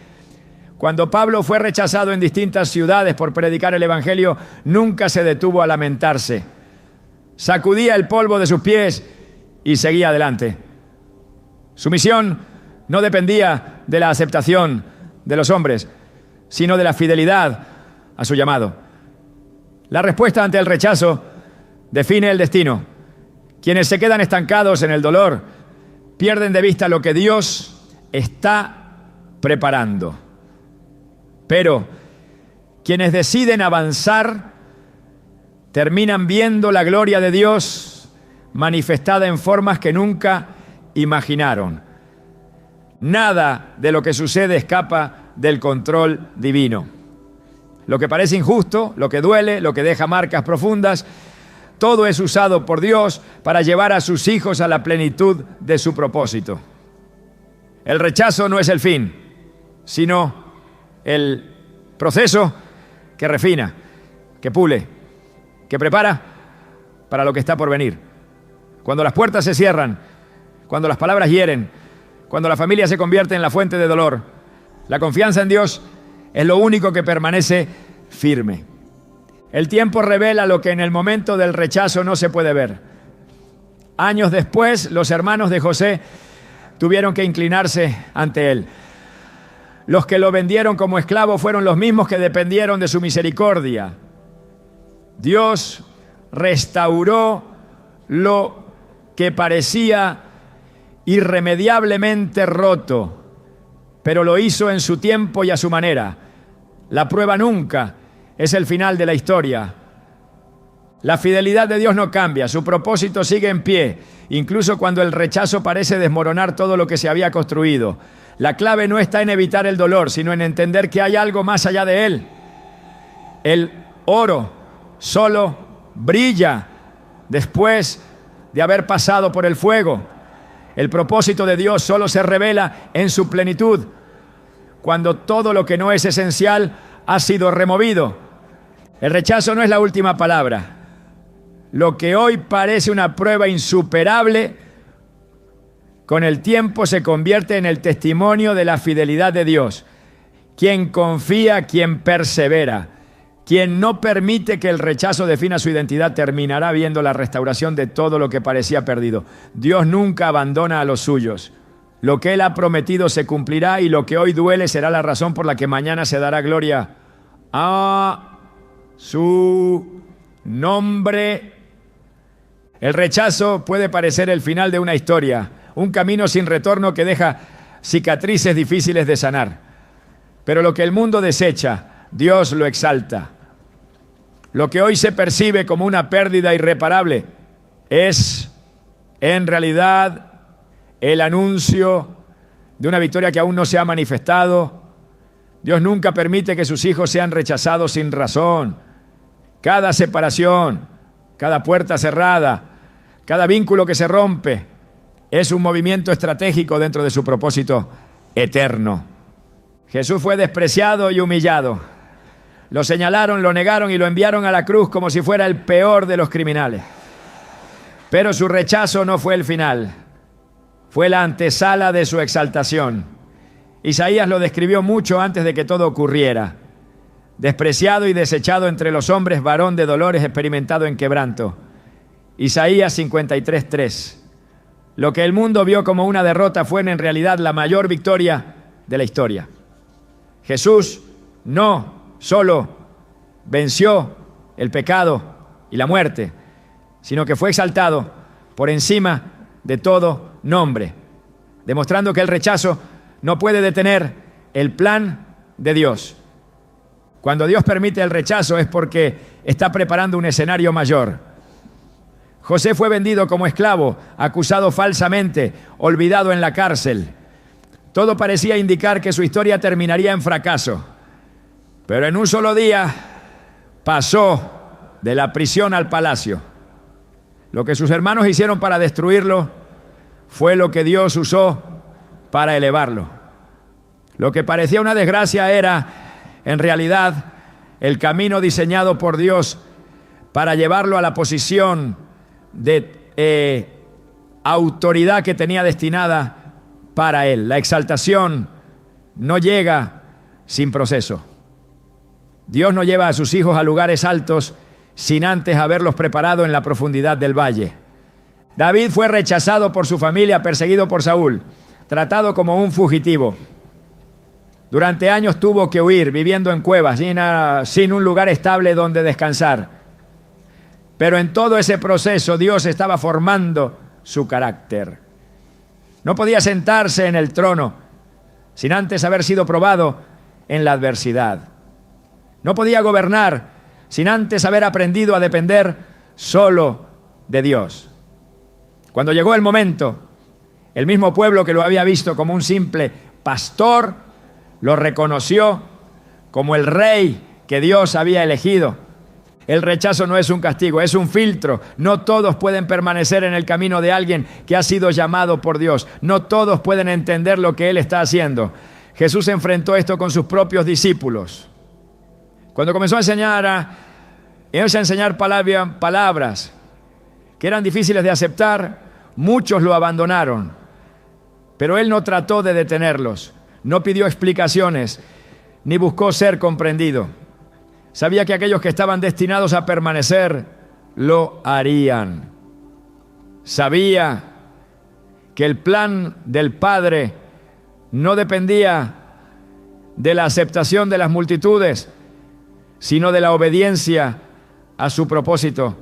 Cuando Pablo fue rechazado en distintas ciudades por predicar el evangelio, nunca se detuvo a lamentarse. Sacudía el polvo de sus pies y seguía adelante. Su misión no dependía de la aceptación de los hombres, sino de la fidelidad a su llamado. La respuesta ante el rechazo define el destino. Quienes se quedan estancados en el dolor pierden de vista lo que Dios está preparando. Pero quienes deciden avanzar terminan viendo la gloria de Dios manifestada en formas que nunca imaginaron. Nada de lo que sucede escapa del control divino. Lo que parece injusto, lo que duele, lo que deja marcas profundas, todo es usado por Dios para llevar a sus hijos a la plenitud de su propósito. El rechazo no es el fin, sino el proceso que refina, que pule, que prepara para lo que está por venir. Cuando las puertas se cierran, cuando las palabras hieren, cuando la familia se convierte en la fuente de dolor, la confianza en Dios es lo único que permanece firme. El tiempo revela lo que en el momento del rechazo no se puede ver. Años después, los hermanos de José tuvieron que inclinarse ante él. Los que lo vendieron como esclavo fueron los mismos que dependieron de su misericordia. Dios restauró lo que parecía irremediablemente roto, pero lo hizo en su tiempo y a su manera. La prueba nunca es el final de la historia. La fidelidad de Dios no cambia, su propósito sigue en pie, incluso cuando el rechazo parece desmoronar todo lo que se había construido. La clave no está en evitar el dolor, sino en entender que hay algo más allá de él. El oro solo brilla después de haber pasado por el fuego. El propósito de Dios solo se revela en su plenitud. cuando todo lo que no es esencial ha sido removido. El rechazo no es la última palabra. Lo que hoy parece una prueba insuperable, con el tiempo se convierte en el testimonio de la fidelidad de Dios. Quien confía, quien persevera, quien no permite que el rechazo defina su identidad, terminará viendo la restauración de todo lo que parecía perdido. Dios nunca abandona a los suyos. Lo que Él ha prometido se cumplirá, y lo que hoy duele será la razón por la que mañana se dará gloria a su nombre. El rechazo puede parecer el final de una historia, un camino sin retorno que deja cicatrices difíciles de sanar. Pero lo que el mundo desecha, Dios lo exalta. Lo que hoy se percibe como una pérdida irreparable es, en realidad, el anuncio de una victoria que aún no se ha manifestado. Dios nunca permite que sus hijos sean rechazados sin razón. Cada separación, cada puerta cerrada, cada vínculo que se rompe, es un movimiento estratégico dentro de su propósito eterno. Jesús fue despreciado y humillado. Lo señalaron, lo negaron y lo enviaron a la cruz como si fuera el peor de los criminales. Pero su rechazo no fue el final, fue la antesala de su exaltación. Isaías lo describió mucho antes de que todo ocurriera. Despreciado y desechado entre los hombres, varón de dolores, experimentado en quebranto. Isaías 53:3. Lo que el mundo vio como una derrota fue en realidad la mayor victoria de la historia. Jesús no solo venció el pecado y la muerte, sino que fue exaltado por encima de todo nombre, demostrando que el rechazo no puede detener el plan de Dios. Cuando Dios permite el rechazo es porque está preparando un escenario mayor. José fue vendido como esclavo, acusado falsamente, olvidado en la cárcel. Todo parecía indicar que su historia terminaría en fracaso. Pero en un solo día pasó de la prisión al palacio. Lo que sus hermanos hicieron para destruirlo fue lo que Dios usó para elevarlo. Lo que parecía una desgracia era, en realidad, el camino diseñado por Dios para llevarlo a la posición de autoridad que tenía destinada para él. La exaltación no llega sin proceso. Dios no lleva a sus hijos a lugares altos sin antes haberlos preparado en la profundidad del valle. David fue rechazado por su familia, perseguido por Saúl, tratado como un fugitivo. Durante años tuvo que huir, viviendo en cuevas, sin un lugar estable donde descansar. Pero en todo ese proceso Dios estaba formando su carácter. No podía sentarse en el trono sin antes haber sido probado en la adversidad. No podía gobernar sin antes haber aprendido a depender solo de Dios. Cuando llegó el momento, el mismo pueblo que lo había visto como un simple pastor, lo reconoció como el rey que Dios había elegido. El rechazo no es un castigo, es un filtro. No todos pueden permanecer en el camino de alguien que ha sido llamado por Dios. No todos pueden entender lo que Él está haciendo. Jesús enfrentó esto con sus propios discípulos. Cuando comenzó a enseñar palabras que eran difíciles de aceptar, muchos lo abandonaron. Pero Él no trató de detenerlos, no pidió explicaciones, ni buscó ser comprendido. Sabía que aquellos que estaban destinados a permanecer lo harían. Sabía que el plan del Padre no dependía de la aceptación de las multitudes, sino de la obediencia a su propósito.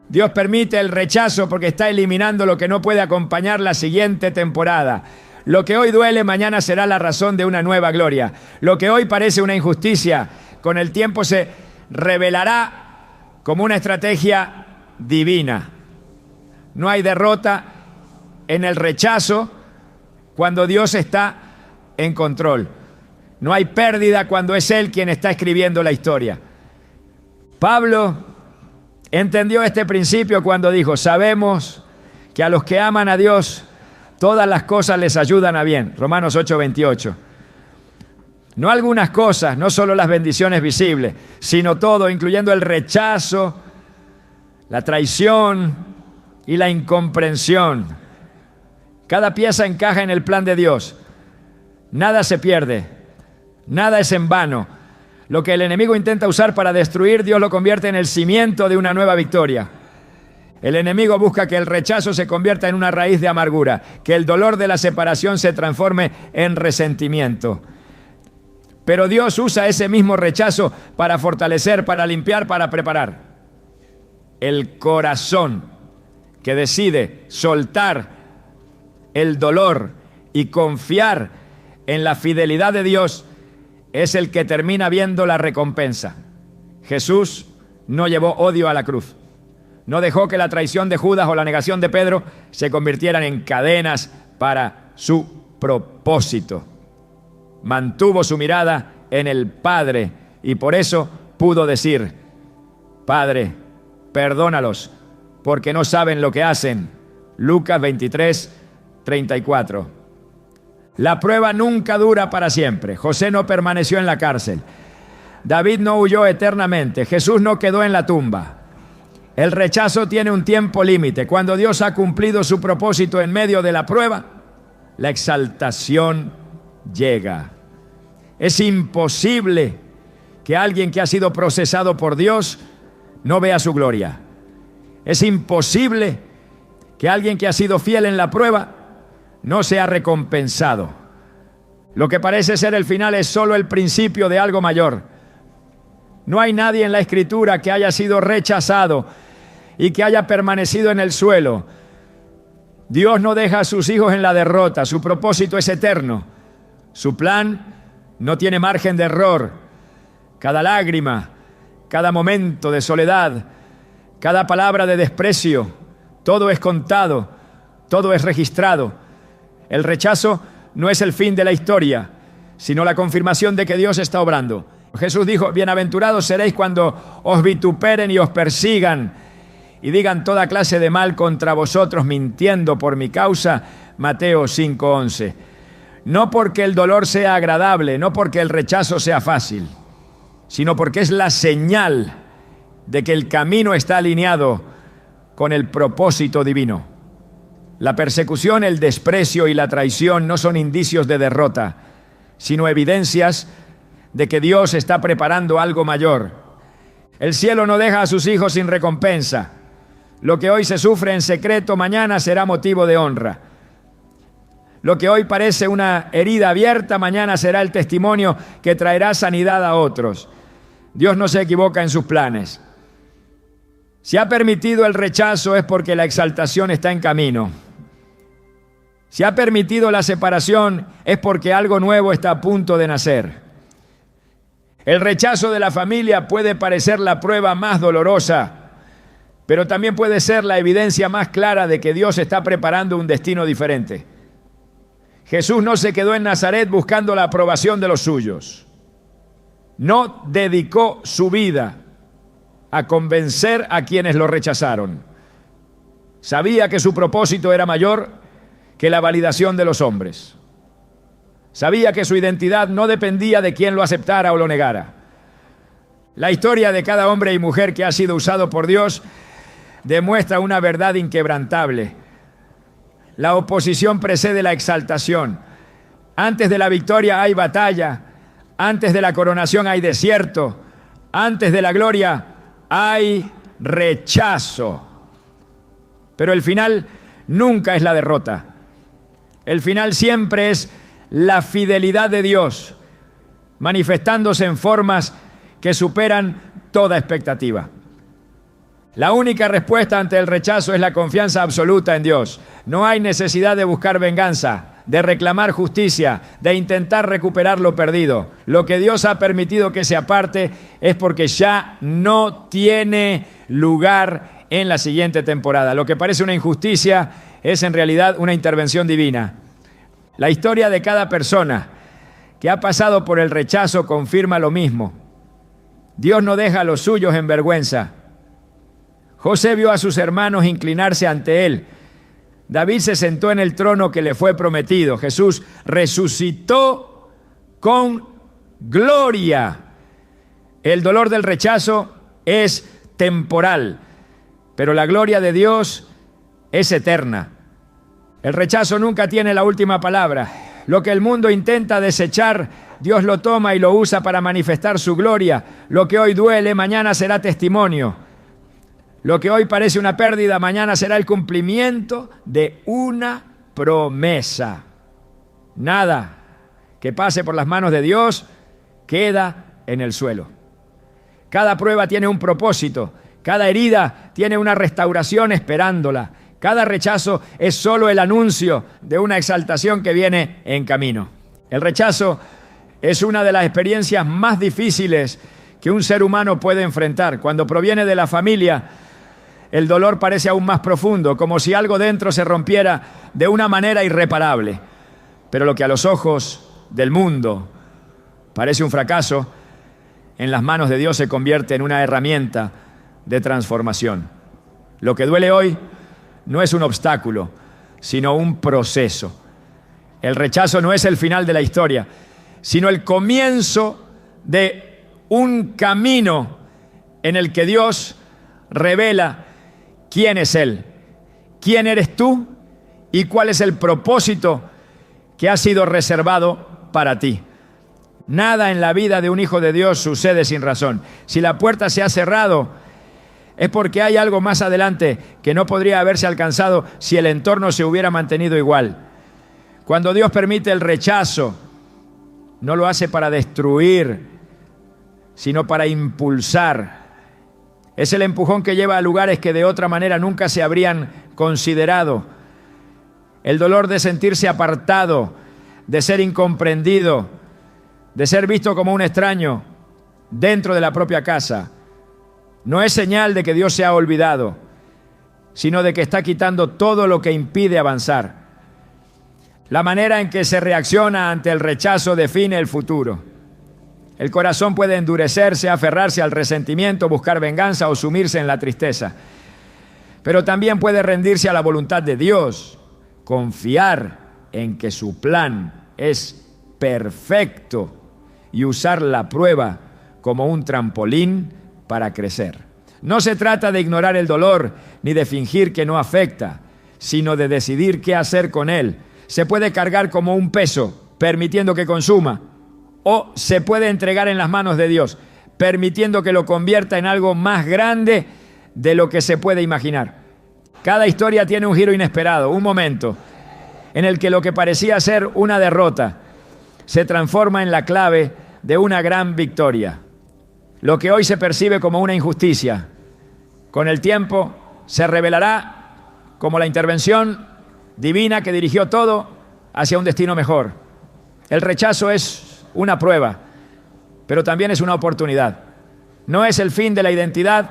Dios permite el rechazo porque está eliminando lo que no puede acompañar la siguiente temporada. Lo que hoy duele, mañana será la razón de una nueva gloria. Lo que hoy parece una injusticia, con el tiempo se revelará como una estrategia divina. No hay derrota en el rechazo cuando Dios está en control. No hay pérdida cuando es Él quien está escribiendo la historia. Pablo entendió este principio cuando dijo: sabemos que a los que aman a Dios todas las cosas les ayudan a bien. Romanos 8:28. No algunas cosas, no solo las bendiciones visibles, sino todo, incluyendo el rechazo, la traición y la incomprensión. Cada pieza encaja en el plan de Dios. Nada se pierde, nada es en vano. Lo que el enemigo intenta usar para destruir, Dios lo convierte en el cimiento de una nueva victoria. El enemigo busca que el rechazo se convierta en una raíz de amargura, que el dolor de la separación se transforme en resentimiento. Pero Dios usa ese mismo rechazo para fortalecer, para limpiar, para preparar. El corazón que decide soltar el dolor y confiar en la fidelidad de Dios es el que termina viendo la recompensa. Jesús no llevó odio a la cruz. No dejó que la traición de Judas o la negación de Pedro se convirtieran en cadenas para su propósito. Mantuvo su mirada en el Padre y por eso pudo decir: Padre, perdónalos, porque no saben lo que hacen. Lucas 23, 34. La prueba nunca dura para siempre. José no permaneció en la cárcel. David no huyó eternamente. Jesús no quedó en la tumba. El rechazo tiene un tiempo límite. Cuando Dios ha cumplido su propósito en medio de la prueba, la exaltación llega. Es imposible que alguien que ha sido procesado por Dios no vea su gloria. Es imposible que alguien que ha sido fiel en la prueba no sea recompensado. Lo que parece ser el final es solo el principio de algo mayor. No hay nadie en la Escritura que haya sido rechazado y que haya permanecido en el suelo. Dios no deja a sus hijos en la derrota. Su propósito es eterno. Su plan no tiene margen de error. Cada lágrima, cada momento de soledad, cada palabra de desprecio, todo es contado, todo es registrado. El rechazo no es el fin de la historia, sino la confirmación de que Dios está obrando. Jesús dijo: bienaventurados seréis cuando os vituperen y os persigan y digan toda clase de mal contra vosotros, mintiendo por mi causa. Mateo 5:11. No porque el dolor sea agradable, no porque el rechazo sea fácil, sino porque es la señal de que el camino está alineado con el propósito divino. La persecución, el desprecio y la traición no son indicios de derrota, sino evidencias de que Dios está preparando algo mayor. El cielo no deja a sus hijos sin recompensa. Lo que hoy se sufre en secreto, mañana será motivo de honra. Lo que hoy parece una herida abierta, mañana será el testimonio que traerá sanidad a otros. Dios no se equivoca en sus planes. Si ha permitido el rechazo es porque la exaltación está en camino. Si ha permitido la separación es porque algo nuevo está a punto de nacer. El rechazo de la familia puede parecer la prueba más dolorosa, pero también puede ser la evidencia más clara de que Dios está preparando un destino diferente. Jesús no se quedó en Nazaret buscando la aprobación de los suyos. No dedicó su vida a convencer a quienes lo rechazaron. Sabía que su propósito era mayor que la validación de los hombres. Sabía que su identidad no dependía de quién lo aceptara o lo negara. La historia de cada hombre y mujer que ha sido usado por Dios demuestra una verdad inquebrantable. La oposición precede la exaltación. Antes de la victoria hay batalla. Antes de la coronación hay desierto. Antes de la gloria hay rechazo. Pero el final nunca es la derrota. El final siempre es la fidelidad de Dios, manifestándose en formas que superan toda expectativa. La única respuesta ante el rechazo es la confianza absoluta en Dios. No hay necesidad de buscar venganza, de reclamar justicia, de intentar recuperar lo perdido. Lo que Dios ha permitido que se aparte es porque ya no tiene lugar en la siguiente temporada. Lo que parece una injusticia es en realidad una intervención divina. La historia de cada persona que ha pasado por el rechazo confirma lo mismo. Dios no deja a los suyos en vergüenza. José vio a sus hermanos inclinarse ante él. David se sentó en el trono que le fue prometido. Jesús resucitó con gloria. El dolor del rechazo es temporal, pero la gloria de Dios es eterna. El rechazo nunca tiene la última palabra. Lo que el mundo intenta desechar, Dios lo toma y lo usa para manifestar su gloria. Lo que hoy duele, mañana será testimonio. Lo que hoy parece una pérdida, mañana será el cumplimiento de una promesa. Nada que pase por las manos de Dios queda en el suelo. Cada prueba tiene un propósito. Cada herida tiene una restauración esperándola. Cada rechazo es solo el anuncio de una exaltación que viene en camino. El rechazo es una de las experiencias más difíciles que un ser humano puede enfrentar. Cuando proviene de la familia, el dolor parece aún más profundo, como si algo dentro se rompiera de una manera irreparable. Pero lo que a los ojos del mundo parece un fracaso, en las manos de Dios se convierte en una herramienta de transformación. Lo que duele hoy no es un obstáculo, sino un proceso. El rechazo no es el final de la historia, sino el comienzo de un camino en el que Dios revela quién es Él, quién eres tú y cuál es el propósito que ha sido reservado para ti. Nada en la vida de un hijo de Dios sucede sin razón. Si la puerta se ha cerrado, es porque hay algo más adelante que no podría haberse alcanzado si el entorno se hubiera mantenido igual. Cuando Dios permite el rechazo, no lo hace para destruir, sino para impulsar. Es el empujón que lleva a lugares que de otra manera nunca se habrían considerado. El dolor de sentirse apartado, de ser incomprendido, de ser visto como un extraño dentro de la propia casa. No es señal de que Dios se ha olvidado, sino de que está quitando todo lo que impide avanzar. La manera en que se reacciona ante el rechazo define el futuro. El corazón puede endurecerse, aferrarse al resentimiento, buscar venganza o sumirse en la tristeza. Pero también puede rendirse a la voluntad de Dios, confiar en que su plan es perfecto y usar la prueba como un trampolín para crecer. No se trata de ignorar el dolor ni de fingir que no afecta, sino de decidir qué hacer con él. Se puede cargar como un peso, permitiendo que consuma, o se puede entregar en las manos de Dios, permitiendo que lo convierta en algo más grande de lo que se puede imaginar. Cada historia tiene un giro inesperado, un momento en el que lo que parecía ser una derrota se transforma en la clave de una gran victoria. Lo que hoy se percibe como una injusticia, con el tiempo se revelará como la intervención divina que dirigió todo hacia un destino mejor. El rechazo es una prueba, pero también es una oportunidad. No es el fin de la identidad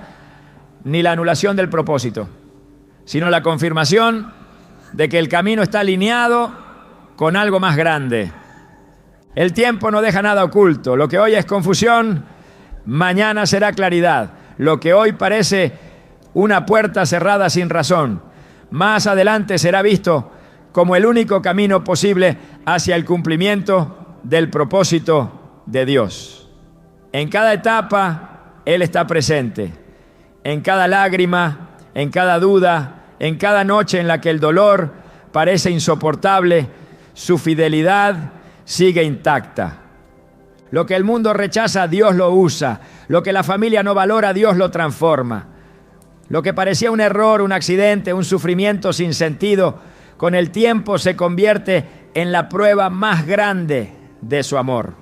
ni la anulación del propósito, sino la confirmación de que el camino está alineado con algo más grande. El tiempo no deja nada oculto. Lo que hoy es confusión, mañana será claridad. Lo que hoy parece una puerta cerrada sin razón, más adelante será visto como el único camino posible hacia el cumplimiento del propósito de Dios. En cada etapa, Él está presente. En cada lágrima, en cada duda, en cada noche en la que el dolor parece insoportable, su fidelidad sigue intacta. Lo que el mundo rechaza, Dios lo usa. Lo que la familia no valora, Dios lo transforma. Lo que parecía un error, un accidente, un sufrimiento sin sentido, con el tiempo se convierte en la prueba más grande de su amor.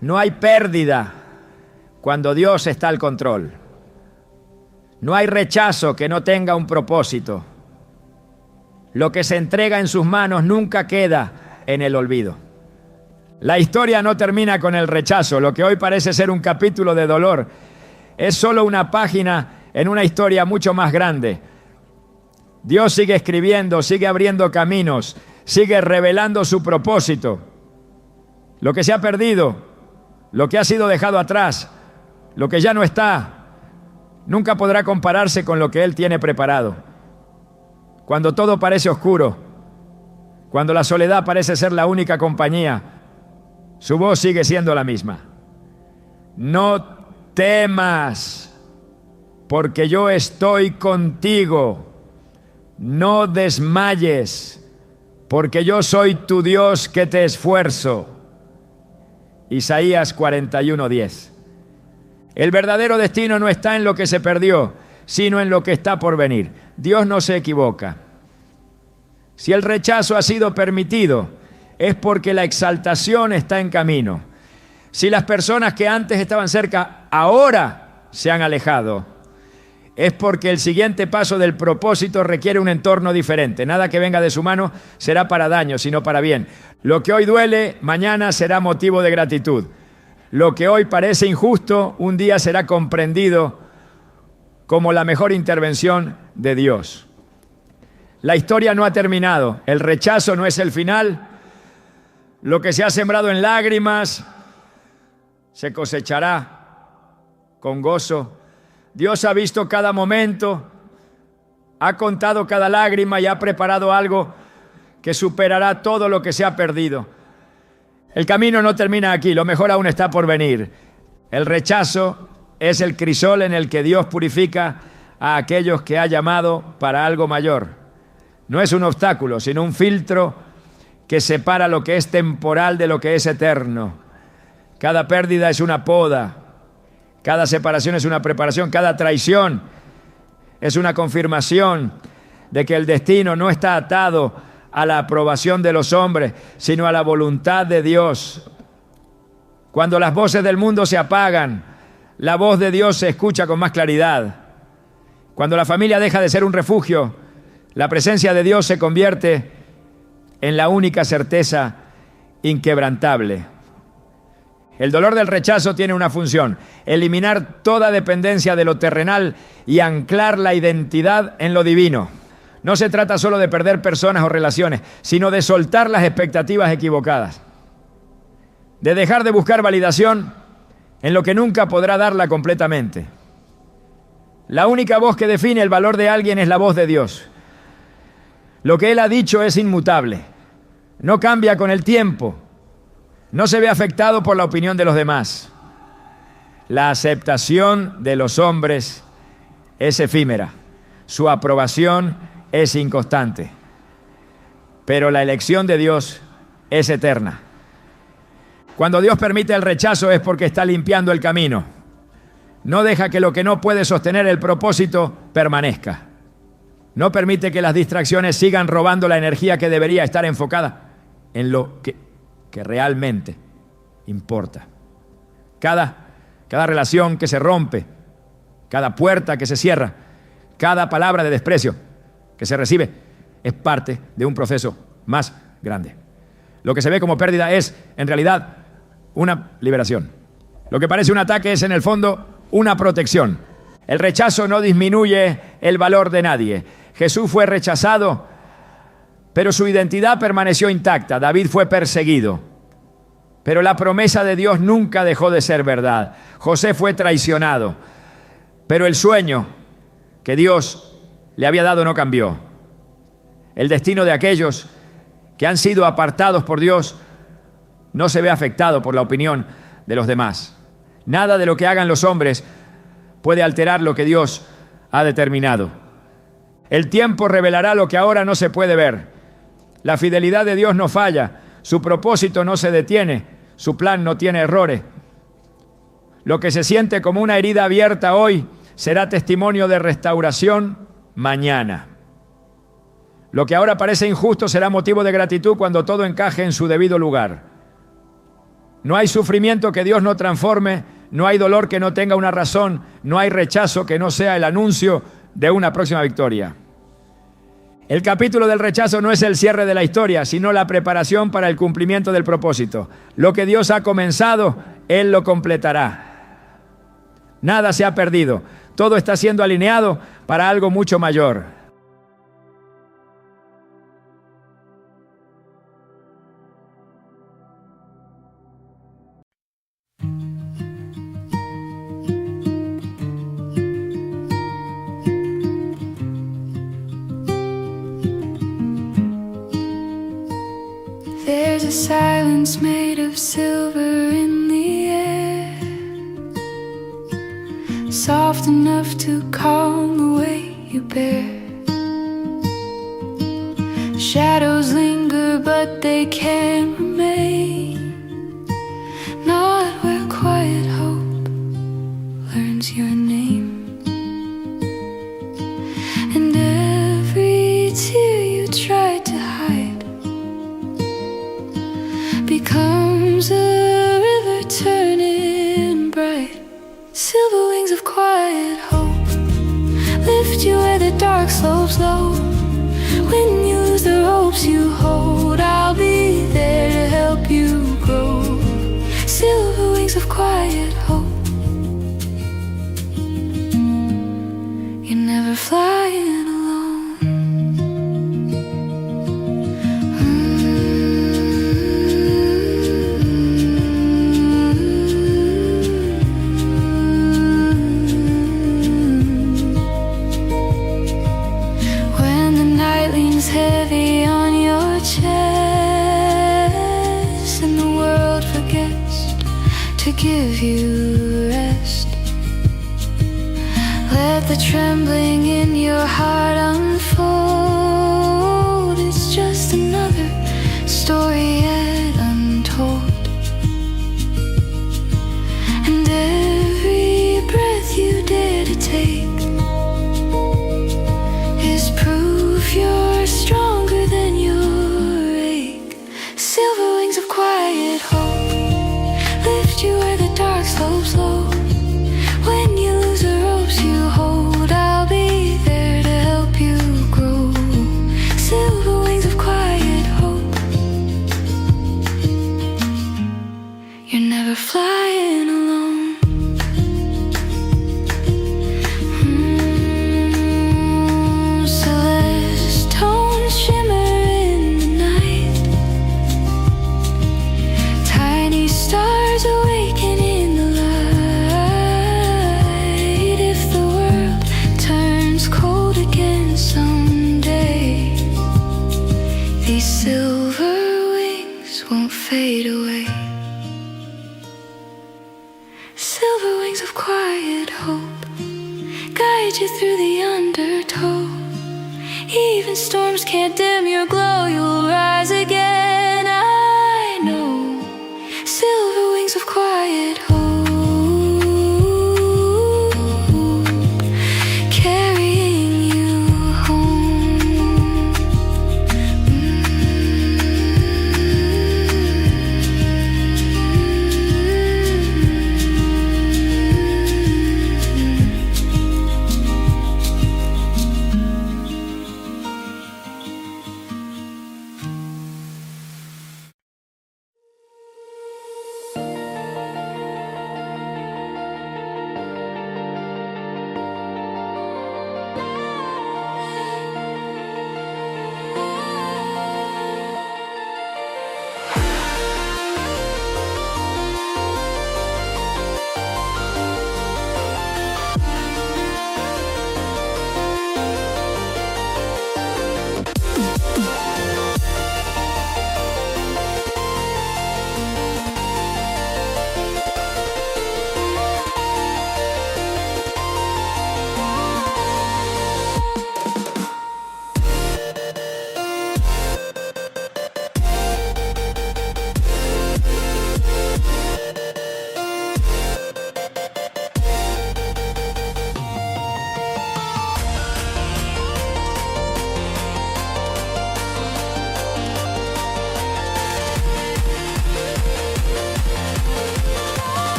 No hay pérdida cuando Dios está al control. No hay rechazo que no tenga un propósito. Lo que se entrega en sus manos nunca queda en el olvido. La historia no termina con el rechazo. Lo que hoy parece ser un capítulo de dolor es solo una página en una historia mucho más grande. Dios sigue escribiendo, sigue abriendo caminos, sigue revelando su propósito. Lo que se ha perdido, lo que ha sido dejado atrás, lo que ya no está, nunca podrá compararse con lo que Él tiene preparado. Cuando todo parece oscuro, cuando la soledad parece ser la única compañía, Su voz sigue siendo la misma. No temas, porque yo estoy contigo. No desmayes, porque yo soy tu Dios que te esfuerzo. Isaías 41:10. El verdadero destino no está en lo que se perdió, sino en lo que está por venir. Dios no se equivoca. Si el rechazo ha sido permitido, es porque la exaltación está en camino. Si las personas que antes estaban cerca ahora se han alejado, es porque el siguiente paso del propósito requiere un entorno diferente. Nada que venga de su mano será para daño, sino para bien. Lo que hoy duele, mañana será motivo de gratitud. Lo que hoy parece injusto, un día será comprendido como la mejor intervención de Dios. La historia no ha terminado. El rechazo no es el final. Lo que se ha sembrado en lágrimas se cosechará con gozo. Dios ha visto cada momento, ha contado cada lágrima y ha preparado algo que superará todo lo que se ha perdido. El camino no termina aquí, lo mejor aún está por venir. El rechazo es el crisol en el que Dios purifica a aquellos que ha llamado para algo mayor. No es un obstáculo, sino un filtro que separa lo que es temporal de lo que es eterno. Cada pérdida es una poda. Cada separación es una preparación, cada traición es una confirmación de que el destino no está atado a la aprobación de los hombres, sino a la voluntad de Dios. Cuando las voces del mundo se apagan, la voz de Dios se escucha con más claridad. Cuando la familia deja de ser un refugio, la presencia de Dios se convierte en la única certeza inquebrantable. El dolor del rechazo tiene una función: eliminar toda dependencia de lo terrenal y anclar la identidad en lo divino. No se trata solo de perder personas o relaciones, sino de soltar las expectativas equivocadas, de dejar de buscar validación en lo que nunca podrá darla completamente. La única voz que define el valor de alguien es la voz de Dios. Lo que Él ha dicho es inmutable, no cambia con el tiempo. No se ve afectado por la opinión de los demás. La aceptación de los hombres es efímera. Su aprobación es inconstante. Pero la elección de Dios es eterna. Cuando Dios permite el rechazo es porque está limpiando el camino. No deja que lo que no puede sostener el propósito permanezca. No permite que las distracciones sigan robando la energía que debería estar enfocada en lo que realmente importa. Cada relación que se rompe, cada puerta que se cierra, cada palabra de desprecio que se recibe, es parte de un proceso más grande. Lo que se ve como pérdida es, en realidad, una liberación. Lo que parece un ataque es, en el fondo, una protección. El rechazo no disminuye el valor de nadie. Jesús fue rechazado, pero su identidad permaneció intacta. David fue perseguido, pero la promesa de Dios nunca dejó de ser verdad. José fue traicionado, pero el sueño que Dios le había dado no cambió. El destino de aquellos que han sido apartados por Dios no se ve afectado por la opinión de los demás. Nada de lo que hagan los hombres puede alterar lo que Dios ha determinado. El tiempo revelará lo que ahora no se puede ver. La fidelidad de Dios no falla, su propósito no se detiene, su plan no tiene errores. Lo que se siente como una herida abierta hoy será testimonio de restauración mañana. Lo que ahora parece injusto será motivo de gratitud cuando todo encaje en su debido lugar. No hay sufrimiento que Dios no transforme, no hay dolor que no tenga una razón, no hay rechazo que no sea el anuncio de una próxima victoria. El capítulo del rechazo no es el cierre de la historia, sino la preparación para el cumplimiento del propósito. Lo que Dios ha comenzado, Él lo completará. Nada se ha perdido. Todo está siendo alineado para algo mucho mayor. There's a silence made of silver in the air, soft enough to calm the weight you bear. Shadows linger, but they can't remain, not where quiet hope learns your name. And every tear you tried to hide becomes a river turning bright. Silver wings of quiet hope lift you where the dark slopes low. When you lose the ropes you hold, I'll be there to help you grow. Silver wings of quiet hope. You're never flying alone. When the night leans heavy on your chest and the world forgets to give you rest, let the trembling in your heart unfold. It's just another story yet untold. And every breath you dare to take is proof you're stronger than your ache. Silver wings of quiet hope lift you where the dark slopes low. When you lose the ropes you hold, I'll be there to help you grow. Silver wings of quiet hope. You're never flying alone. Celeste tones shimmer in the night, tiny stars awaken in the light. If the world turns cold again someday, these silver wings won't fade away. Silver wings of quiet hope guide you through the undertow. Even storms can't dim your glow.